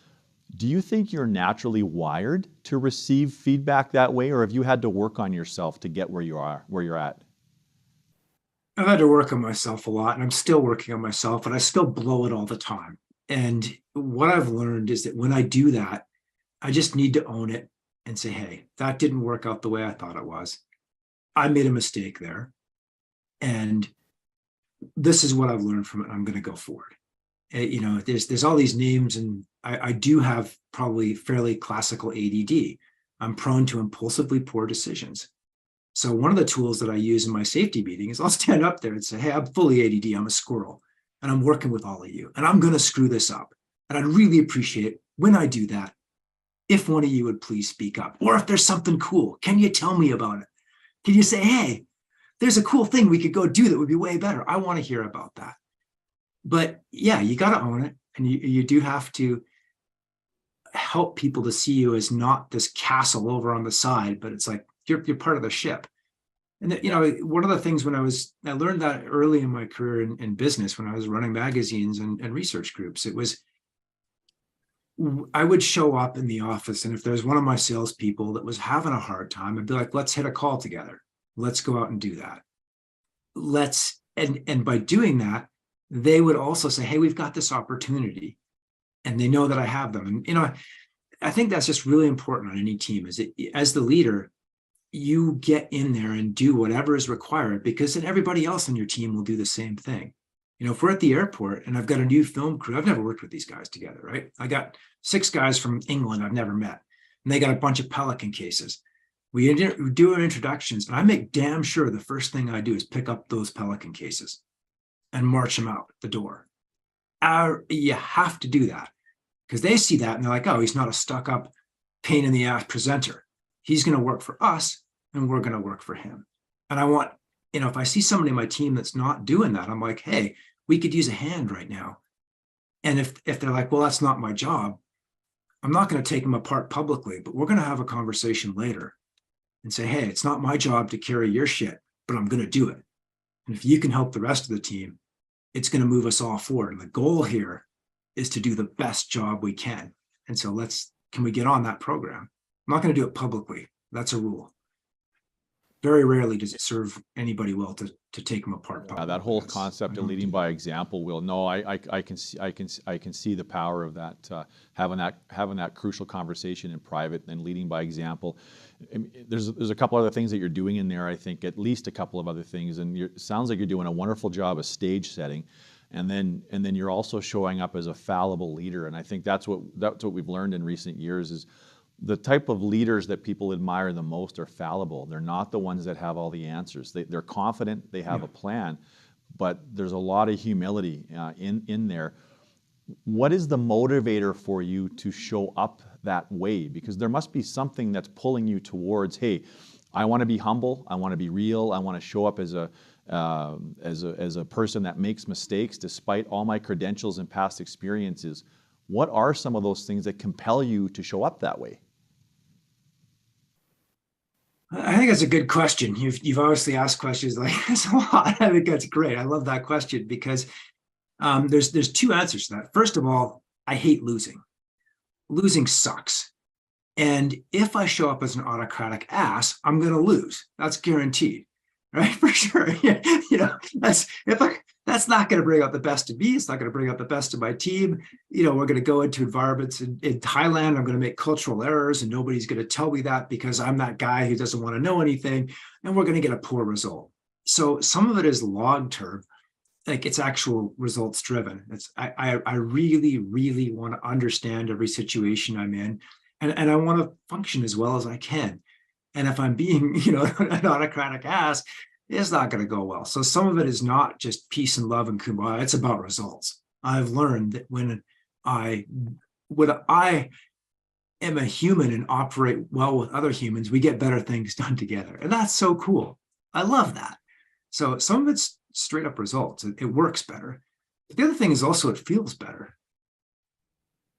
Speaker 2: do you think you're naturally wired to receive feedback that way, or have you had to work on yourself to get where you're at?
Speaker 1: I've had to work on myself a lot, and I'm still working on myself, and I still blow it all the time. And what I've learned is that when I do that, I just need to own it and say, hey, that didn't work out the way I thought it was. I made a mistake there. And this is what I've learned from it. I'm going to go forward. There's all these names, and I do have probably fairly classical ADD. I'm prone to impulsively poor decisions. So one of the tools that I use in my safety meeting is I'll stand up there and say, hey, I'm fully ADD. I'm a squirrel, and I'm working with all of you, and I'm going to screw this up. And I'd really appreciate when I do that, if one of you would please speak up, or if there's something cool, can you tell me about it? Can you say, hey, there's a cool thing we could go do that would be way better. I want to hear about that. But yeah, you got to own it. And you do have to help people to see you as not this castle over on the side, but it's like you're part of the ship. And one of the things I learned that early in my career in business, when I was running magazines and research groups, I would show up in the office, and if there's one of my salespeople that was having a hard time, I'd be like, let's hit a call together. Let's go out and do that. And by doing that, they would also say, hey, we've got this opportunity. And they know that I have them. And, I think that's just really important on any team, is that as the leader, you get in there and do whatever is required, because then everybody else on your team will do the same thing. If we're at the airport and I've got a new film crew, I've never worked with these guys together, right? I got 6 guys from England I've never met, and they got a bunch of Pelican cases. We do our introductions, and I make damn sure the first thing I do is pick up those Pelican cases and march them out the door. You have to do that, because they see that and they're like, oh, he's not a stuck-up pain in the ass presenter. He's going to work for us, and we're going to work for him. And I want, if I see somebody on my team that's not doing that, I'm like, hey, we could use a hand right now. And if they're like, well, that's not my job, I'm not going to take them apart publicly, but we're going to have a conversation later and say, hey, it's not my job to carry your shit, but I'm going to do it. And if you can help the rest of the team, it's going to move us all forward. And the goal here is to do the best job we can. And so can we get on that program? I'm not going to do it publicly. That's a rule. Very rarely does it serve anybody well to take them apart publicly.
Speaker 2: That whole concept of leading by example, Will. No, I can see the power of that. Having that crucial conversation in private and leading by example. There's a couple other things that you're doing in there. I think at least a couple of other things, and it sounds like you're doing a wonderful job of stage setting, and then you're also showing up as a fallible leader. And I think that's what we've learned in recent years is the type of leaders that people admire the most are fallible. They're not the ones that have all the answers. They're confident, they have a plan, but there's a lot of humility in there. What is the motivator for you to show up that way? Because there must be something that's pulling you towards, hey, I want to be humble, I want to be real, I want to show up as a person that makes mistakes despite all my credentials and past experiences. What are some of those things that compel you to show up that way?
Speaker 1: I think that's a good question. You've obviously asked questions like this a lot. I think that's great. I love that question because there's two answers to that. First of all, I hate losing. Losing sucks. And if I show up as an autocratic ass, I'm going to lose. That's guaranteed, right? For sure. That's not going to bring out the best of me. It's not going to bring out the best of my team. We're going to go into environments in Thailand. I'm going to make cultural errors, and nobody's going to tell me that because I'm that guy who doesn't want to know anything, and we're going to get a poor result. So some of it is long-term, like it's actual results driven. I really, really want to understand every situation I'm in, and I want to function as well as I can. And if I'm being, an autocratic ass, it's not going to go well. So some of it is not just peace and love and kumbaya. It's about results. I've learned that when I am a human and operate well with other humans, we get better things done together. And that's so cool. I love that. So some of it's straight up results. It works better. But the other thing is also it feels better.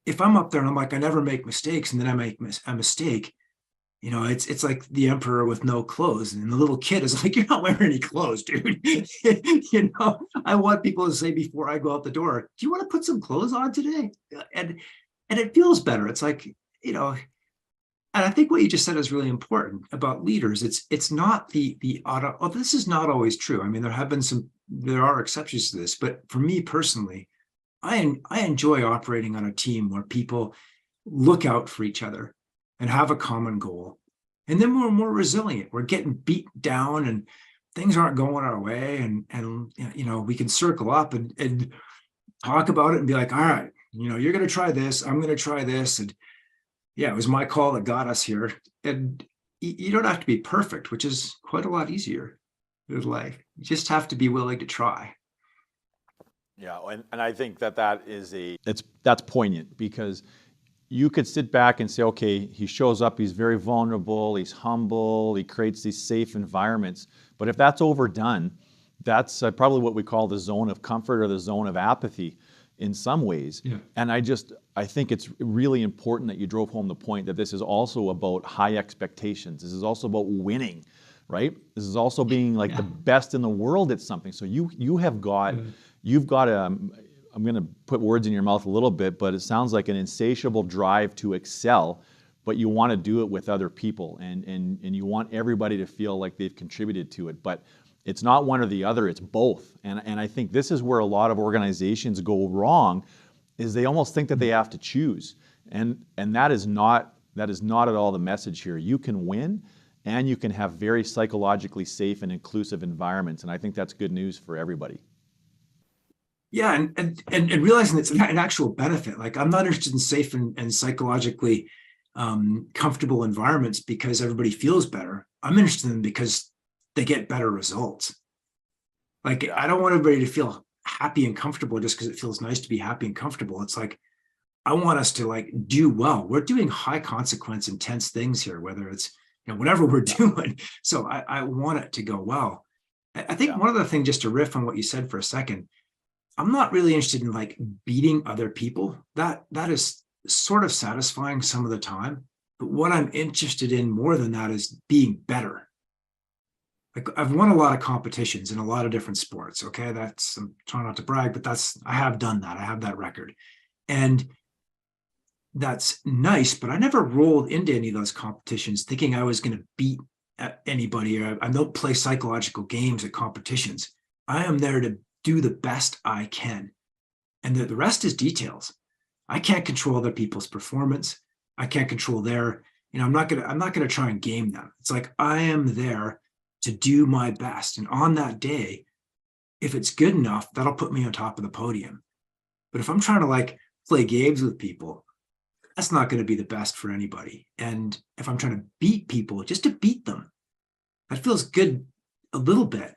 Speaker 1: If I'm up there and I'm like, I never make mistakes, and then I make a mistake, it's like the emperor with no clothes, and the little kid is like, you're not wearing any clothes, dude. I want people to say before I go out the door, do you want to put some clothes on today? And it feels better. It's like, and I think what you just said is really important about leaders. It's not the auto. Oh, this is not always true. I mean, there are exceptions to this, but for me personally, I enjoy operating on a team where people look out for each other and have a common goal. And then we're more resilient. We're getting beat down and things aren't going our way. And we can circle up and talk about it and be like, all right, you're going to try this. I'm going to try this. And yeah, it was my call that got us here. And you don't have to be perfect, which is quite a lot easier in life. You just have to be willing to try.
Speaker 2: Yeah, and I think that's poignant, because you could sit back and say, okay, he shows up, he's very vulnerable, he's humble, he creates these safe environments. But if that's overdone, that's probably what we call the zone of comfort or the zone of apathy in some ways. Yeah. And I think it's really important that you drove home the point that this is also about high expectations. This is also about winning, right? This is also being like the best in the world at something. So you've got I'm going to put words in your mouth a little bit, but it sounds like an insatiable drive to excel, but you want to do it with other people, and you want everybody to feel like they've contributed to it. But it's not one or the other, it's both. And I think this is where a lot of organizations go wrong, is they almost think that they have to choose. And that is not at all the message here. You can win, and you can have very psychologically safe and inclusive environments. And I think that's good news for everybody.
Speaker 1: Yeah, and realizing it's an actual benefit. Like, I'm not interested in safe and psychologically comfortable environments because everybody feels better. I'm interested in them because they get better results. Like, I don't want everybody to feel happy and comfortable just because it feels nice to be happy and comfortable. It's like, I want us to like do well. We're doing high consequence, intense things here, whether it's whatever we're doing. So I want it to go well. I think one other thing, just to riff on what you said for a second, I'm not really interested in like beating other people. That is sort of satisfying some of the time. But what I'm interested in more than that is being better. Like, I've won a lot of competitions in a lot of different sports. Okay. I'm trying not to brag, but I have done that. I have that record. And that's nice, but I never rolled into any of those competitions thinking I was going to beat anybody. I don't play psychological games at competitions. I am there to do the best I can. And the rest is details. I can't control other people's performance. I can't control their, I'm not gonna try and game them. It's like, I am there to do my best. And on that day, if it's good enough, that'll put me on top of the podium. But if I'm trying to like play games with people, that's not going to be the best for anybody. And if I'm trying to beat people just to beat them, that feels good a little bit.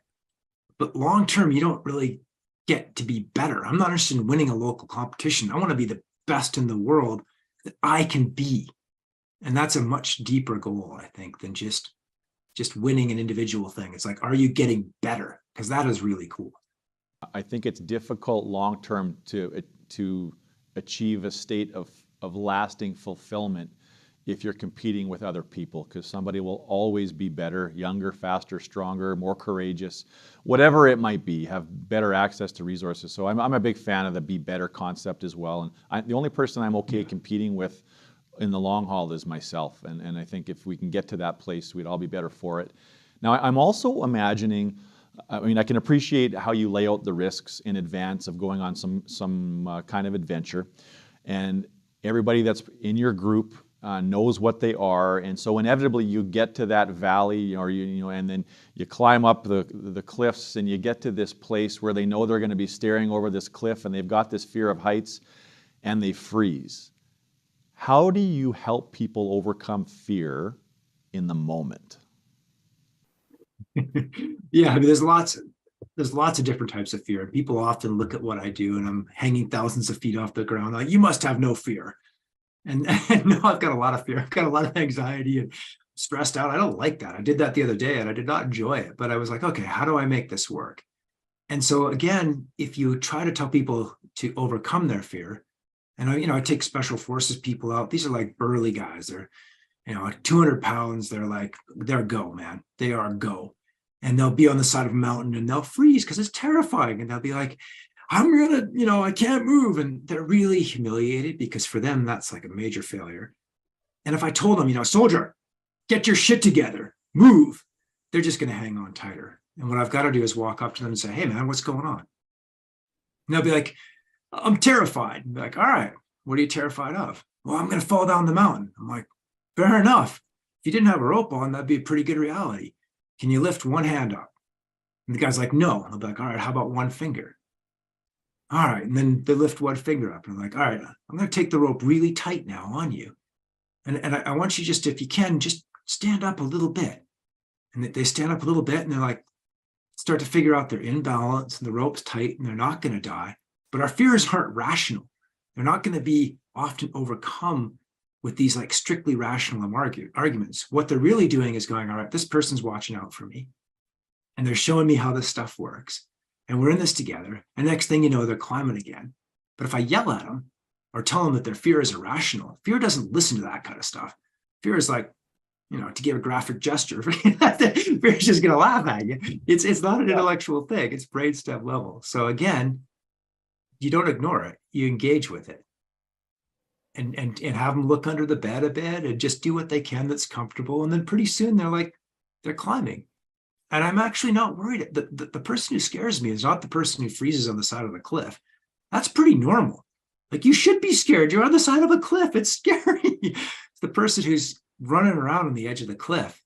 Speaker 1: But long term, you don't really get to be better. I'm not interested in winning a local competition. I want to be the best in the world that I can be. And that's a much deeper goal, I think, than just winning an individual thing. It's like, are you getting better? Because that is really cool.
Speaker 2: I think it's difficult long-term to achieve a state of lasting fulfillment if you're competing with other people, because somebody will always be better, younger, faster, stronger, more courageous, whatever it might be, have better access to resources. So I'm a big fan of the be better concept as well. And the only person I'm okay competing with in the long haul is myself. And I think if we can get to that place, we'd all be better for it. Now, I'm also imagining, I mean, I can appreciate how you lay out the risks in advance of going on some kind of adventure. And everybody that's in your group knows what they are, and so inevitably you get to that valley, or and then you climb up the cliffs, and you get to this place where they know they're going to be staring over this cliff, and they've got this fear of heights, and they freeze. How do you help people overcome fear in the moment?
Speaker 1: Yeah, I mean, there's lots of different types of fear. People often look at what I do, and I'm hanging thousands of feet off the ground. Like, you must have no fear. And no, I've got a lot of fear. I've got a lot of anxiety and stressed out. I don't like that. I did that the other day and I did not enjoy it, but I was like, okay, how do I make this work? And so again, if you try to tell people to overcome their fear, and I take special forces people out. These are like burly guys. They're, like 200 pounds. They're go, man. They are go. And they'll be on the side of a mountain and they'll freeze because it's terrifying. And they'll be like, I'm gonna, I can't move. And they're really humiliated because for them, that's like a major failure. And if I told them, soldier, get your shit together, move, they're just gonna hang on tighter. And what I've got to do is walk up to them and say, hey man, what's going on? And they'll be like, I'm terrified. And be like, all right, what are you terrified of? Well, I'm gonna fall down the mountain. I'm like, fair enough. If you didn't have a rope on, that'd be a pretty good reality. Can you lift one hand up? And the guy's like, no. I'll be like, all right, how about one finger? All right. And then they lift one finger up and I'm like, all right, I'm going to take the rope really tight now on you. And I want you just, if you can, just stand up a little bit. And they stand up a little bit and they're like, start to figure out they're in balance and the rope's tight and they're not going to die. But our fears aren't rational. They're not going to be often overcome with these like strictly rational arguments. What they're really doing is going, all right, this person's watching out for me. And they're showing me how this stuff works. And we're in this together. And next thing you know, they're climbing again. But if I yell at them or tell them that their fear is irrational, fear doesn't listen to that kind of stuff. Fear is like, to give a graphic gesture, fear is just going to laugh at you. It's not an intellectual thing. It's brainstem level. So again, you don't ignore it. You engage with it. And have them look under the bed a bit and just do what they can that's comfortable. And then pretty soon they're climbing. And I'm actually not worried. The person who scares me is not the person who freezes on the side of the cliff. That's pretty normal. Like, you should be scared. You're on the side of a cliff. It's scary. It's the person who's running around on the edge of the cliff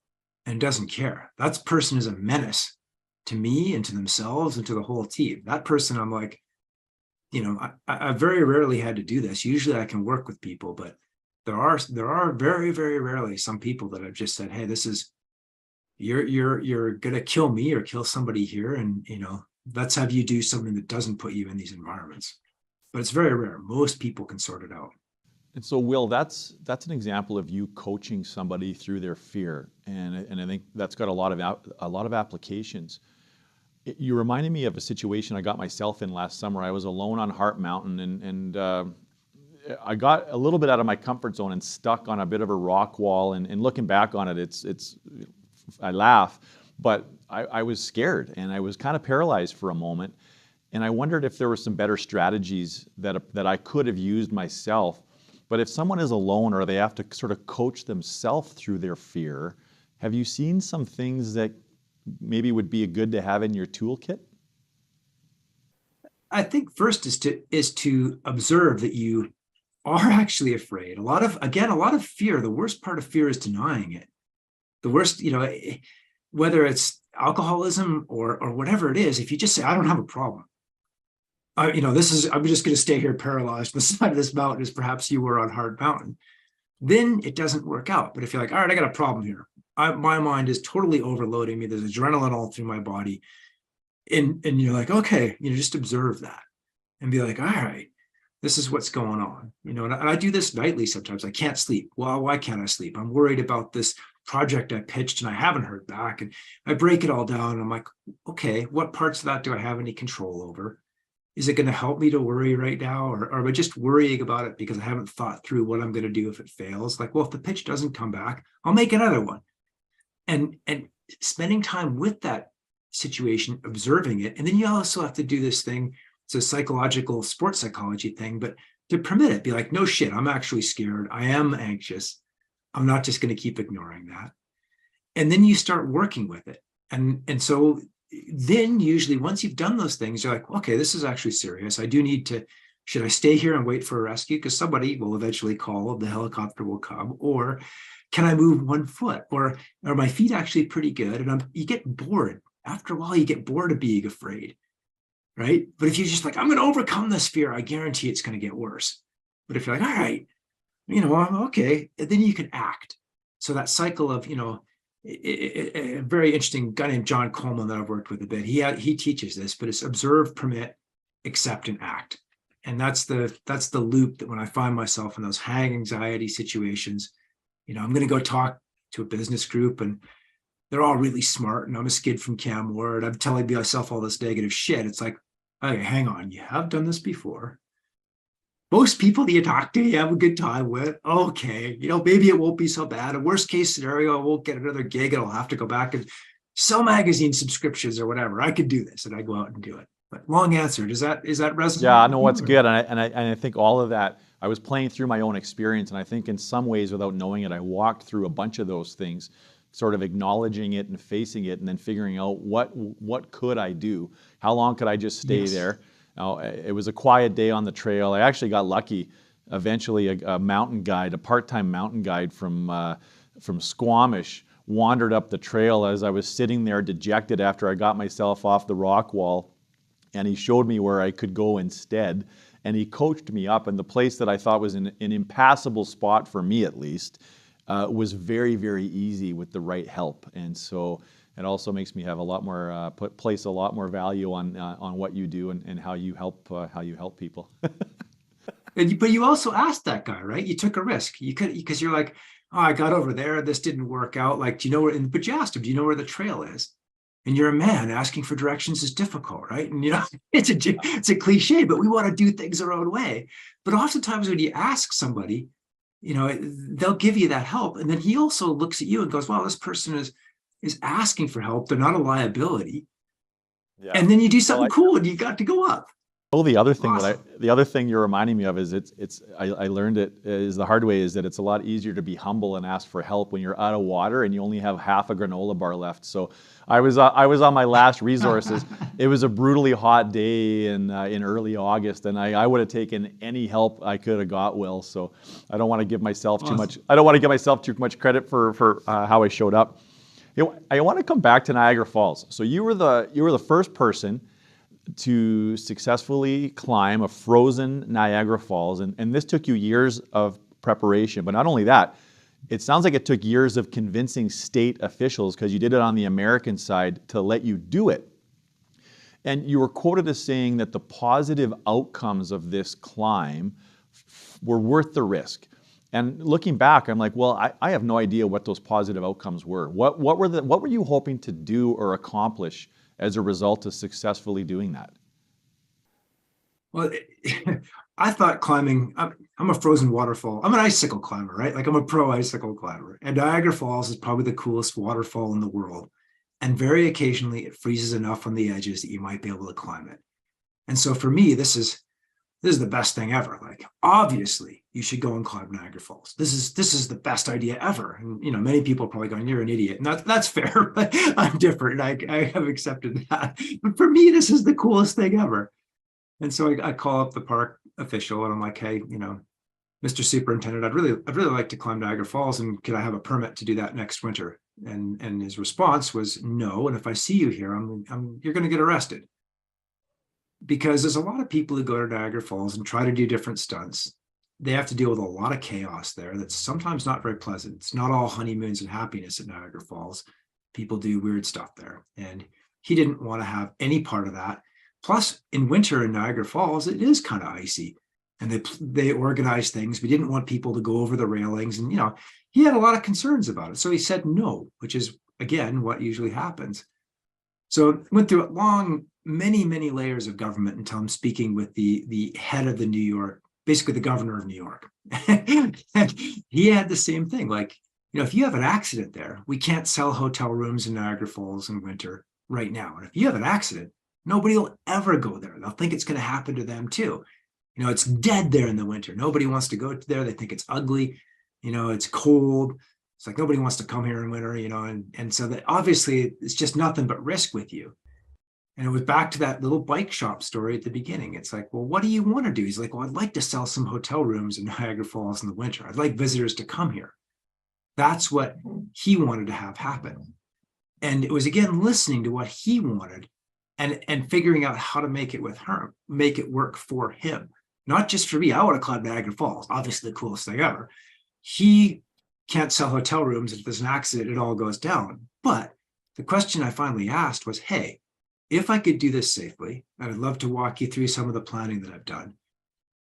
Speaker 1: and doesn't care. That person is a menace to me and to themselves and to the whole team. That person, I'm like, I very rarely had to do this. Usually I can work with people, but there are very, very rarely some people that I've just said, hey, this is, you're gonna kill me or kill somebody here, and let's have you do something that doesn't put you in these environments. But it's very rare. Most people can sort it out.
Speaker 2: And so, Will, that's an example of you coaching somebody through their fear, and I think that's got a lot of applications. You reminded me of a situation I got myself in last summer. I was alone on Heart Mountain, and I got a little bit out of my comfort zone and stuck on a bit of a rock wall. And looking back on it, it's I laugh, but I was scared and I was kind of paralyzed for a moment. And I wondered if there were some better strategies that I could have used myself. But if someone is alone or they have to sort of coach themselves through their fear, have you seen some things that maybe would be good to have in your toolkit?
Speaker 1: I think first is to observe that you are actually afraid. A lot of fear, the worst part of fear is denying it. The worst, whether it's alcoholism or whatever it is, if you just say, I don't have a problem. I'm just going to stay here paralyzed on the side of this mountain as perhaps you were on Hard Mountain, then it doesn't work out. But if you're like, all right, I got a problem here. My mind is totally overloading me. There's adrenaline all through my body. and you're like, okay, just observe that and be like, all right, this is what's going on, and I do this nightly sometimes. I can't sleep. Well, why can't I sleep? I'm worried about this project I pitched and I haven't heard back. And I break it all down and I'm like, okay, what parts of that do I have any control over? Is it going to help me to worry right now? Or am I just worrying about it because I haven't thought through what I'm going to do if it fails? Like, well, if the pitch doesn't come back, I'll make another one. And spending time with that situation, observing it. And then you also have to do this thing. It's a psychological sports psychology thing, but to permit it, be like, no shit, I'm actually scared. I am anxious. I'm not just going to keep ignoring that. And then you start working with it. And so then usually once you've done those things, you're like, okay, this is actually serious. I do need to, should I stay here and wait for a rescue? Because somebody will eventually call, the helicopter will come, or can I move one foot? Or are my feet actually pretty good? And you get bored. After a while, you get bored of being afraid, right? But if you're just like, I'm going to overcome this fear, I guarantee it's going to get worse. But if you're like, all right, I'm okay, and then you can act. So that cycle of, a very interesting guy named John Coleman that I've worked with a bit. He teaches this, but it's observe, permit, accept, and act. And that's the loop that when I find myself in those high anxiety situations, I'm going to go talk to a business group and they're all really smart and I'm a skid from Canmore and I'm telling myself all this negative shit. It's like, okay, hang on, you have done this before. Most people that you talk to, you have a good time with. Okay, maybe it won't be so bad. A worst case scenario, I won't get another gig and I'll have to go back and sell magazine subscriptions or whatever. I could do this, and I go out and do it. But long answer. Is that resonant?
Speaker 2: Yeah, no, what's good, and I think all of that. I was playing through my own experience, and I think in some ways, without knowing it, I walked through a bunch of those things, sort of acknowledging it and facing it, and then figuring out what could I do? How long could I just stay there? It was a quiet day on the trail. I actually got lucky. Eventually, a mountain guide, a part-time mountain guide from Squamish, wandered up the trail as I was sitting there dejected after I got myself off the rock wall, and he showed me where I could go instead, and he coached me up. And the place that I thought was an impassable spot for me, at least, was very, very easy with the right help. And so it also makes me have a lot more place a lot more value on what you do and how you help people.
Speaker 1: But you also asked that guy, right? You took a risk. You could, because you're like, oh, I got over there. This didn't work out. Like, do you know where? But you asked him, do you know where the trail is? And you're a man. Asking for directions is difficult, right? And it's a cliche, but we want to do things our own way. But oftentimes when you ask somebody, they'll give you that help, and then he also looks at you and goes, "Wow, this person is asking for help. They're not a liability." Yeah. And then you do something cool, and you got to go up.
Speaker 2: Oh, the other thing you're reminding me of is I learned it is the hard way, is that it's a lot easier to be humble and ask for help when you're out of water and you only have half a granola bar left. So I was on my last resources. It was a brutally hot day in early August, and I would have taken any help I could have got, Will. So I don't want to give myself too much. I don't want to give myself too much credit for how I showed up. I want to come back to Niagara Falls. So you were the first person to successfully climb a frozen Niagara Falls, and this took you years of preparation. But not only that, it sounds like it took years of convincing state officials, because you did it on the American side, to let you do it. And you were quoted as saying that the positive outcomes of this climb were worth the risk. And looking back, I'm like, well, I have no idea what those positive outcomes were. What were you hoping to do or accomplish as a result of successfully doing that?
Speaker 1: Well, I thought climbing, I'm a frozen waterfall. I'm an icicle climber, right? Like, I'm a pro icicle climber. And Niagara Falls is probably the coolest waterfall in the world. And very occasionally it freezes enough on the edges that you might be able to climb it. And so for me, this is the best thing ever. Like, obviously you should go and climb Niagara Falls. This is the best idea ever. And many people are probably going, you're an idiot. And that's fair, but I'm different. I have accepted that. But for me, this is the coolest thing ever. And so I call up the park official and I'm like, hey, Mr. Superintendent, I'd really like to climb Niagara Falls, and could I have a permit to do that next winter? And his response was no. And if I see you here, you're going to get arrested. Because there's a lot of people who go to Niagara Falls and try to do different stunts. They have to deal with a lot of chaos there that's sometimes not very pleasant. It's not all honeymoons and happiness at Niagara Falls. People do weird stuff there. And He didn't want to have any part of that. Plus, in winter in Niagara Falls, it is kind of icy, and they organized things. We didn't want people to go over the railings, and he had a lot of concerns about it. So he said no, which is again what usually happens. So went through many layers of government until I'm speaking with the head of the New York, basically the governor of New York. And he had the same thing. Like, if you have an accident there, we can't sell hotel rooms in Niagara Falls in winter right now. And if you have an accident, nobody will ever go there. They'll think it's going to happen to them too. It's dead there in the winter. Nobody wants to go there. They think it's ugly. It's cold. It's like nobody wants to come here in winter, and so that obviously it's just nothing but risk with you. And it was back to that little bike shop story at the beginning. It's like, well, what do you want to do? He's like, well, I'd like to sell some hotel rooms in Niagara Falls in the winter. I'd like visitors to come here. That's what he wanted to have happen. And it was, again, listening to what he wanted and figuring out how to make it make it work for him. Not just for me. I want to climb Niagara Falls, obviously the coolest thing ever. He can't sell hotel rooms. If there's an accident, it all goes down. But the question I finally asked was, hey, if I could do this safely, I'd love to walk you through some of the planning that I've done.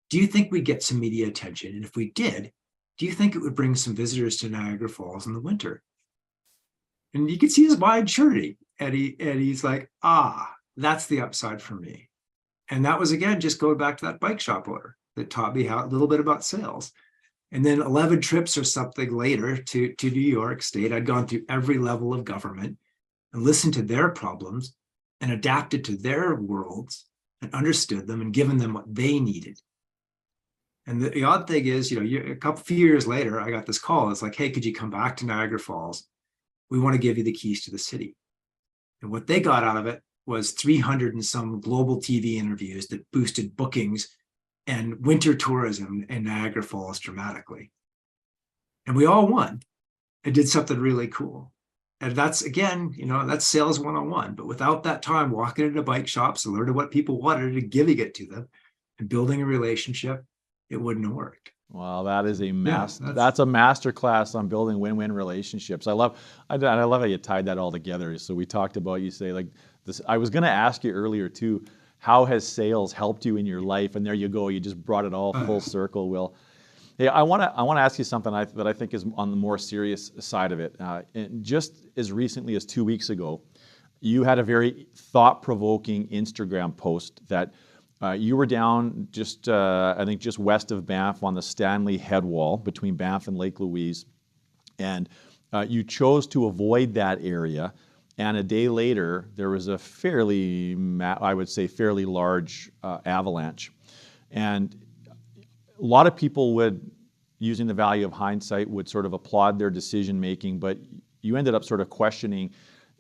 Speaker 1: Do you think we'd get some media attention? And if we did, do you think it would bring some visitors to Niagara Falls in the winter? And you can see his wide surety. And he's like, that's the upside for me. And that was, again, just going back to that bike shop owner that taught me a little bit about sales. And then 11 trips or something later to New York State, I'd gone through every level of government and listened to their problems and adapted to their worlds and understood them and given them what they needed. And the odd thing is, a few years later, I got this call. It's like, hey, could you come back to Niagara Falls? We want to give you the keys to the city. And what they got out of it was 300 and some global TV interviews that boosted bookings and winter tourism in Niagara Falls dramatically. And we all won and did something really cool. And that's, again, that's sales 101. But without that time walking into bike shops and learning what people wanted and giving it to them and building a relationship, it wouldn't have worked.
Speaker 2: Wow, that is that's a masterclass on building win-win relationships. I love how you tied that all together. So we talked about, you say like this. I was going to ask you earlier too, how has sales helped you in your life? And there you go. You just brought it all full circle, Will. Hey, I want to ask you something that I think is on the more serious side of it. And just as recently as 2 weeks ago, you had a very thought-provoking Instagram post that you were down just, I think, just west of Banff on the Stanley Headwall between Banff and Lake Louise, and you chose to avoid that area. And a day later, there was a fairly large avalanche. And a lot of people would, using the value of hindsight, would sort of applaud their decision making, but you ended up sort of questioning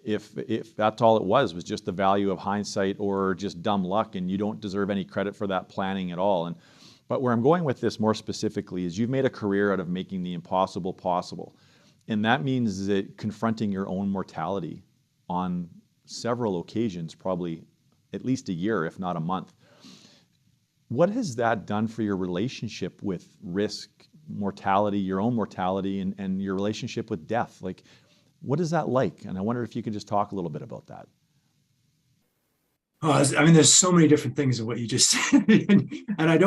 Speaker 2: if that's all it was just the value of hindsight or just dumb luck, and you don't deserve any credit for that planning at all. But where I'm going with this more specifically is you've made a career out of making the impossible possible. And that means that confronting your own mortality on several occasions, probably at least a year, if not a month. What has that done for your relationship with risk, mortality, your own mortality, and your relationship with death? Like, what is that like? And I wonder if you could just talk a little bit about that.
Speaker 1: I mean, there's so many different things in what you just said. And I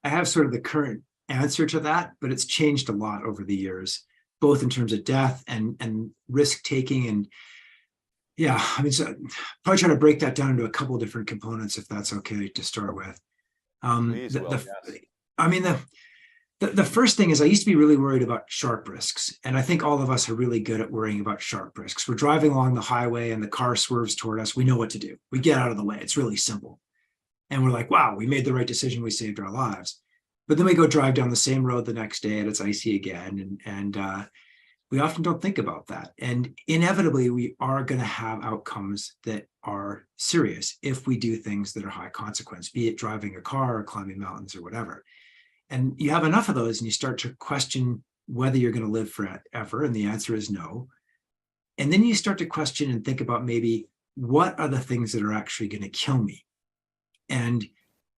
Speaker 1: have sort of the current answer to that, but it's changed a lot over the years, both in terms of death and risk taking. And yeah, I mean, so probably try to break that down into a couple of different components, if that's okay to start with.
Speaker 2: Please, yes.
Speaker 1: I mean, the first thing is I used to be really worried about sharp risks. And I think all of us are really good at worrying about sharp risks. We're driving along the highway and the car swerves toward us. We know what to do. We get out of the way. It's really simple. And we're like, wow, we made the right decision. We saved our lives. But then we go drive down the same road the next day and it's icy again. And we often don't think about that. And inevitably, we are going to have outcomes that are serious if we do things that are high consequence, be it driving a car or climbing mountains or whatever. And you have enough of those and you start to question whether you're going to live forever. And the answer is no. And then you start to question and think about maybe what are the things that are actually going to kill me? And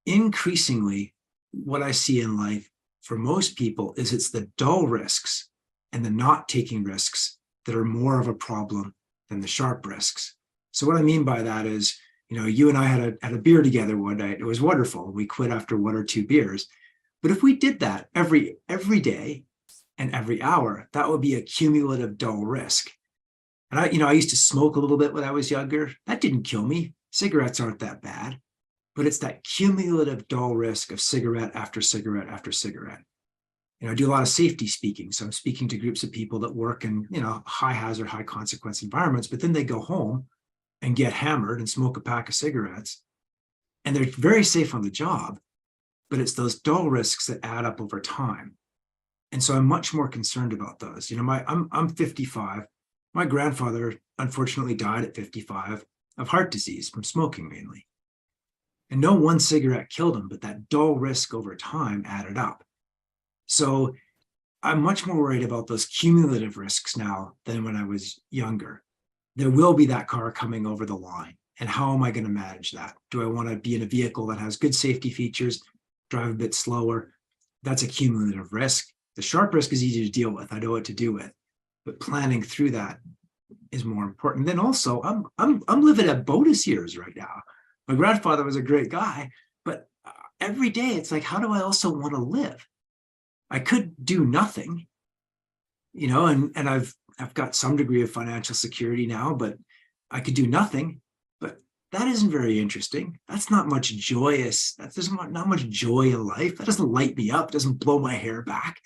Speaker 1: increasingly, what I see in life for most people is it's the dull risks and the not taking risks that are more of a problem than the sharp risks. So what I mean by that is, you and I had a beer together one night. It was wonderful. We quit after one or two beers. But if we did that every day and every hour, that would be a cumulative dull risk. And I used to smoke a little bit when I was younger. That didn't kill me. Cigarettes aren't that bad, but it's that cumulative dull risk of cigarette after cigarette after cigarette. I do a lot of safety speaking. So I'm speaking to groups of people that work in, high hazard, high consequence environments, but then they go home and get hammered and smoke a pack of cigarettes. And they're very safe on the job, but it's those dull risks that add up over time. And so I'm much more concerned about those. I'm 55. My grandfather unfortunately died at 55 of heart disease from smoking mainly. And no one cigarette killed him, but that dull risk over time added up. So I'm much more worried about those cumulative risks now than when I was younger. There will be that car coming over the line. And how am I going to manage that? Do I want to be in a vehicle that has good safety features, drive a bit slower? That's a cumulative risk. The sharp risk is easy to deal with. I know what to do with. But planning through that is more important. Then also, I'm living at bonus years right now. My grandfather was a great guy, but every day it's like, how do I also want to live? I could do nothing, and I've got some degree of financial security now, but I could do nothing. But that isn't very interesting. That's not much joyous. There's not much joy in life. That doesn't light me up. It doesn't blow my hair back.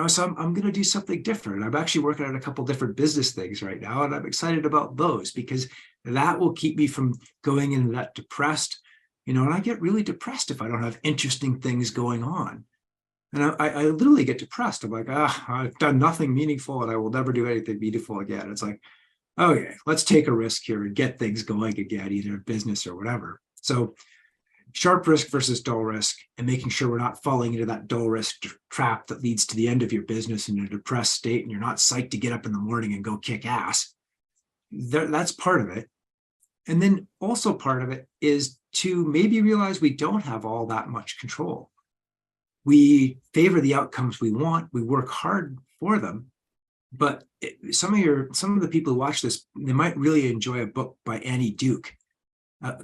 Speaker 1: So I'm going to do something different. I'm actually working on a couple different business things right now, and I'm excited about those because that will keep me from going into that depressed, and I get really depressed if I don't have interesting things going on. And I literally get depressed. I'm like, I've done nothing meaningful and I will never do anything meaningful again. It's like, okay, let's take a risk here and get things going again, either business or whatever. So sharp risk versus dull risk, and making sure we're not falling into that dull risk trap that leads to the end of your business in a depressed state and you're not psyched to get up in the morning and go kick ass. That's part of it. And then also part of it is to maybe realize we don't have all that much control. We favor the outcomes we want. We work hard for them. But some of the people who watch this, they might really enjoy a book by Annie Duke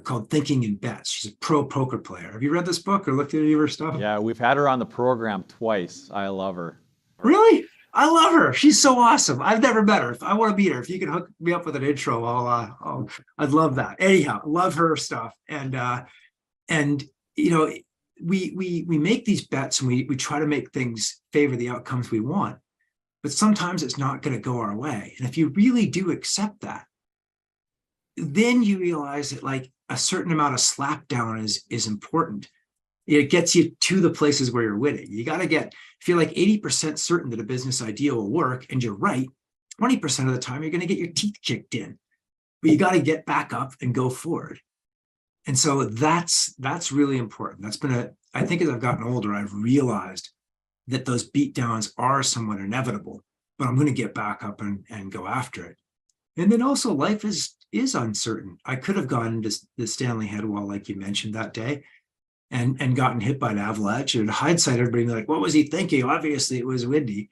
Speaker 1: called Thinking in Bets. She's a pro poker player. Have you read this book or looked at any of her stuff?
Speaker 2: Yeah, we've had her on the program twice. I love her.
Speaker 1: Really? I love her. She's so awesome. I've never met her. If I want to meet her, if you can hook me up with an intro, I'd love that. Anyhow, love her stuff. And we make these bets and we try to make things favor the outcomes we want, but sometimes it's not going to go our way. And if you really do accept that, then you realize that like a certain amount of slap down is important. It gets you to the places where you're winning. You got to if you're like 80% certain that a business idea will work and you're right, 20% of the time you're going to get your teeth kicked in, but you got to get back up and go forward. And so that's really important. I think as I've gotten older, I've realized that those beatdowns are somewhat inevitable, but I'm going to get back up and go after it. And then also life is uncertain. I could have gone into the Stanley Head Wall, like you mentioned that day, and gotten hit by an avalanche. And in hindsight, everybody be like, what was he thinking? Obviously, it was windy.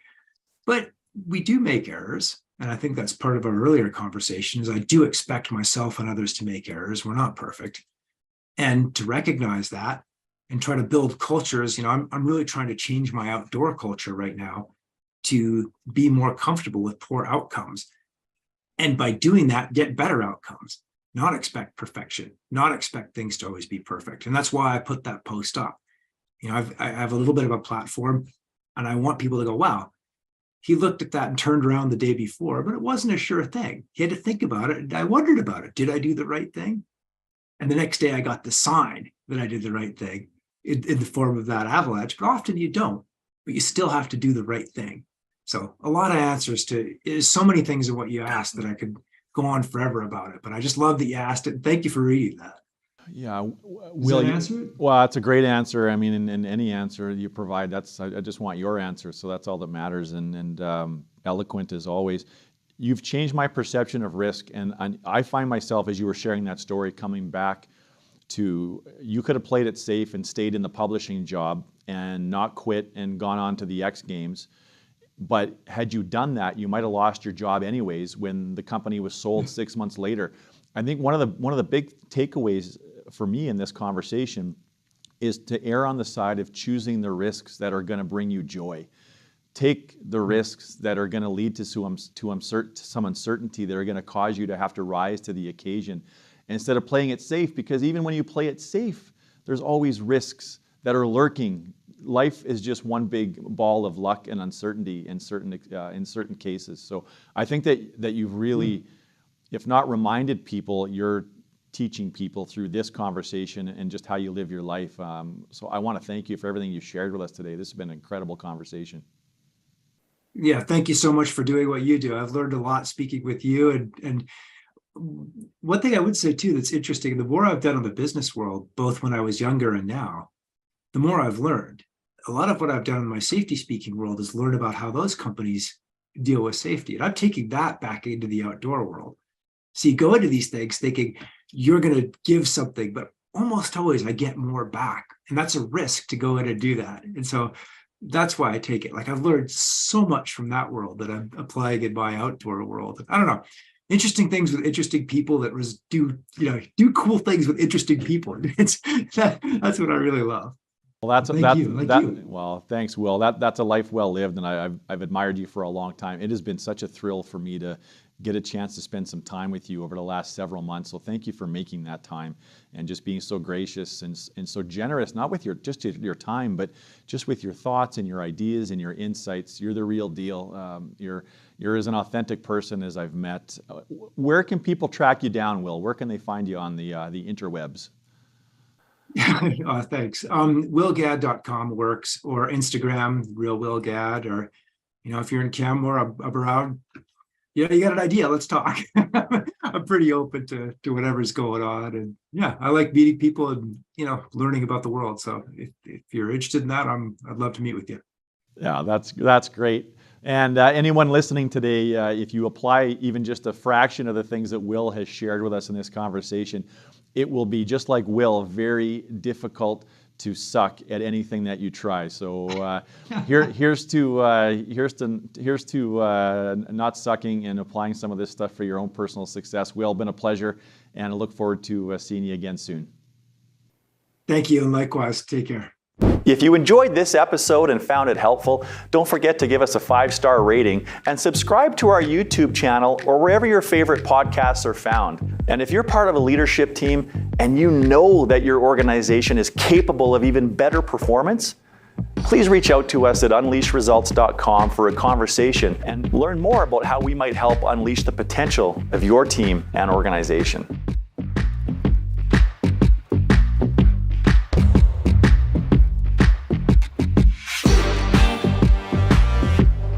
Speaker 1: But we do make errors. And I think that's part of our earlier conversations. I do expect myself and others to make errors. We're not perfect. And to recognize that and try to build cultures, I'm really trying to change my outdoor culture right now to be more comfortable with poor outcomes. And by doing that, get better outcomes, not expect perfection, not expect things to always be perfect. And that's why I put that post up. I have a little bit of a platform and I want people to go, wow, he looked at that and turned around the day before, but it wasn't a sure thing. He had to think about it. And I wondered about it. Did I do the right thing? And the next day I got the sign that I did the right thing in the form of that avalanche, but often you don't, but you still have to do the right thing. So a lot of answers to so many things in what you asked that I could go on forever about it, but I just love that you asked it. Thank you for reading that.
Speaker 2: Yeah,
Speaker 1: Will you answer it?
Speaker 2: Well, that's a great answer. I mean, in any answer you provide, I just want your answer, so that's all that matters. And eloquent as always. You've changed my perception of risk, and I find myself, as you were sharing that story, coming back to you could have played it safe and stayed in the publishing job and not quit and gone on to the X Games. But had you done that, you might have lost your job anyways when the company was sold 6 months later. I think one of the big takeaways for me in this conversation is to err on the side of choosing the risks that are going to bring you joy. Take the risks that are going to lead to some uncertainty, that are going to cause you to have to rise to the occasion, instead of playing it safe, because even when you play it safe, there's always risks that are lurking. Life is just one big ball of luck and uncertainty in certain cases. So I think that you've really, if not reminded people, you're teaching people through this conversation and just how you live your life. So I want to thank you for everything you shared with us today. This has been an incredible conversation.
Speaker 1: Yeah, thank you so much for doing what you do. I've learned a lot speaking with you. And one thing I would say too that's interesting, the more I've done in the business world, both when I was younger and now, the more I've learned. A lot of what I've done in my safety speaking world is learn about how those companies deal with safety. And I'm taking that back into the outdoor world. So you go into these things thinking you're going to give something, but almost always I get more back. And that's a risk to go in and do that. And so that's why I take it. Like, I've learned so much from that world that I'm applying in my outdoor world. I don't know, interesting things with interesting people that do cool things with interesting people. That's what I really love.
Speaker 2: Well,
Speaker 1: Thank you.
Speaker 2: Well, thanks, Will. That's a life well lived, and I've admired you for a long time. It has been such a thrill for me to get a chance to spend some time with you over the last several months. So thank you for making that time and just being so gracious and so generous, not with your time, but just with your thoughts and your ideas and your insights. You're the real deal. You're as an authentic person as I've met. Where can people track you down, Will? Where can they find you on the interwebs?
Speaker 1: Thanks. WillGadd.com works, or Instagram, Real Will Gadd, or, if you're in Canmore, I'm around. You got an idea, let's talk. I'm pretty open to whatever's going on. And yeah, I like meeting people and, learning about the world. So if you're interested in that, I'd love to meet with you. Yeah,
Speaker 2: that's great. And anyone listening today, if you apply even just a fraction of the things that Will has shared with us in this conversation, it will be, just like Will, very difficult to suck at anything that you try. So here's to not sucking and applying some of this stuff for your own personal success. Will, been a pleasure, and I look forward to seeing you again soon.
Speaker 1: Thank you, and likewise. Take care.
Speaker 2: If you enjoyed this episode and found it helpful, don't forget to give us a 5-star rating and subscribe to our YouTube channel or wherever your favorite podcasts are found. And if you're part of a leadership team and you know that your organization is capable of even better performance, please reach out to us at unleashresults.com for a conversation and learn more about how we might help unleash the potential of your team and organization.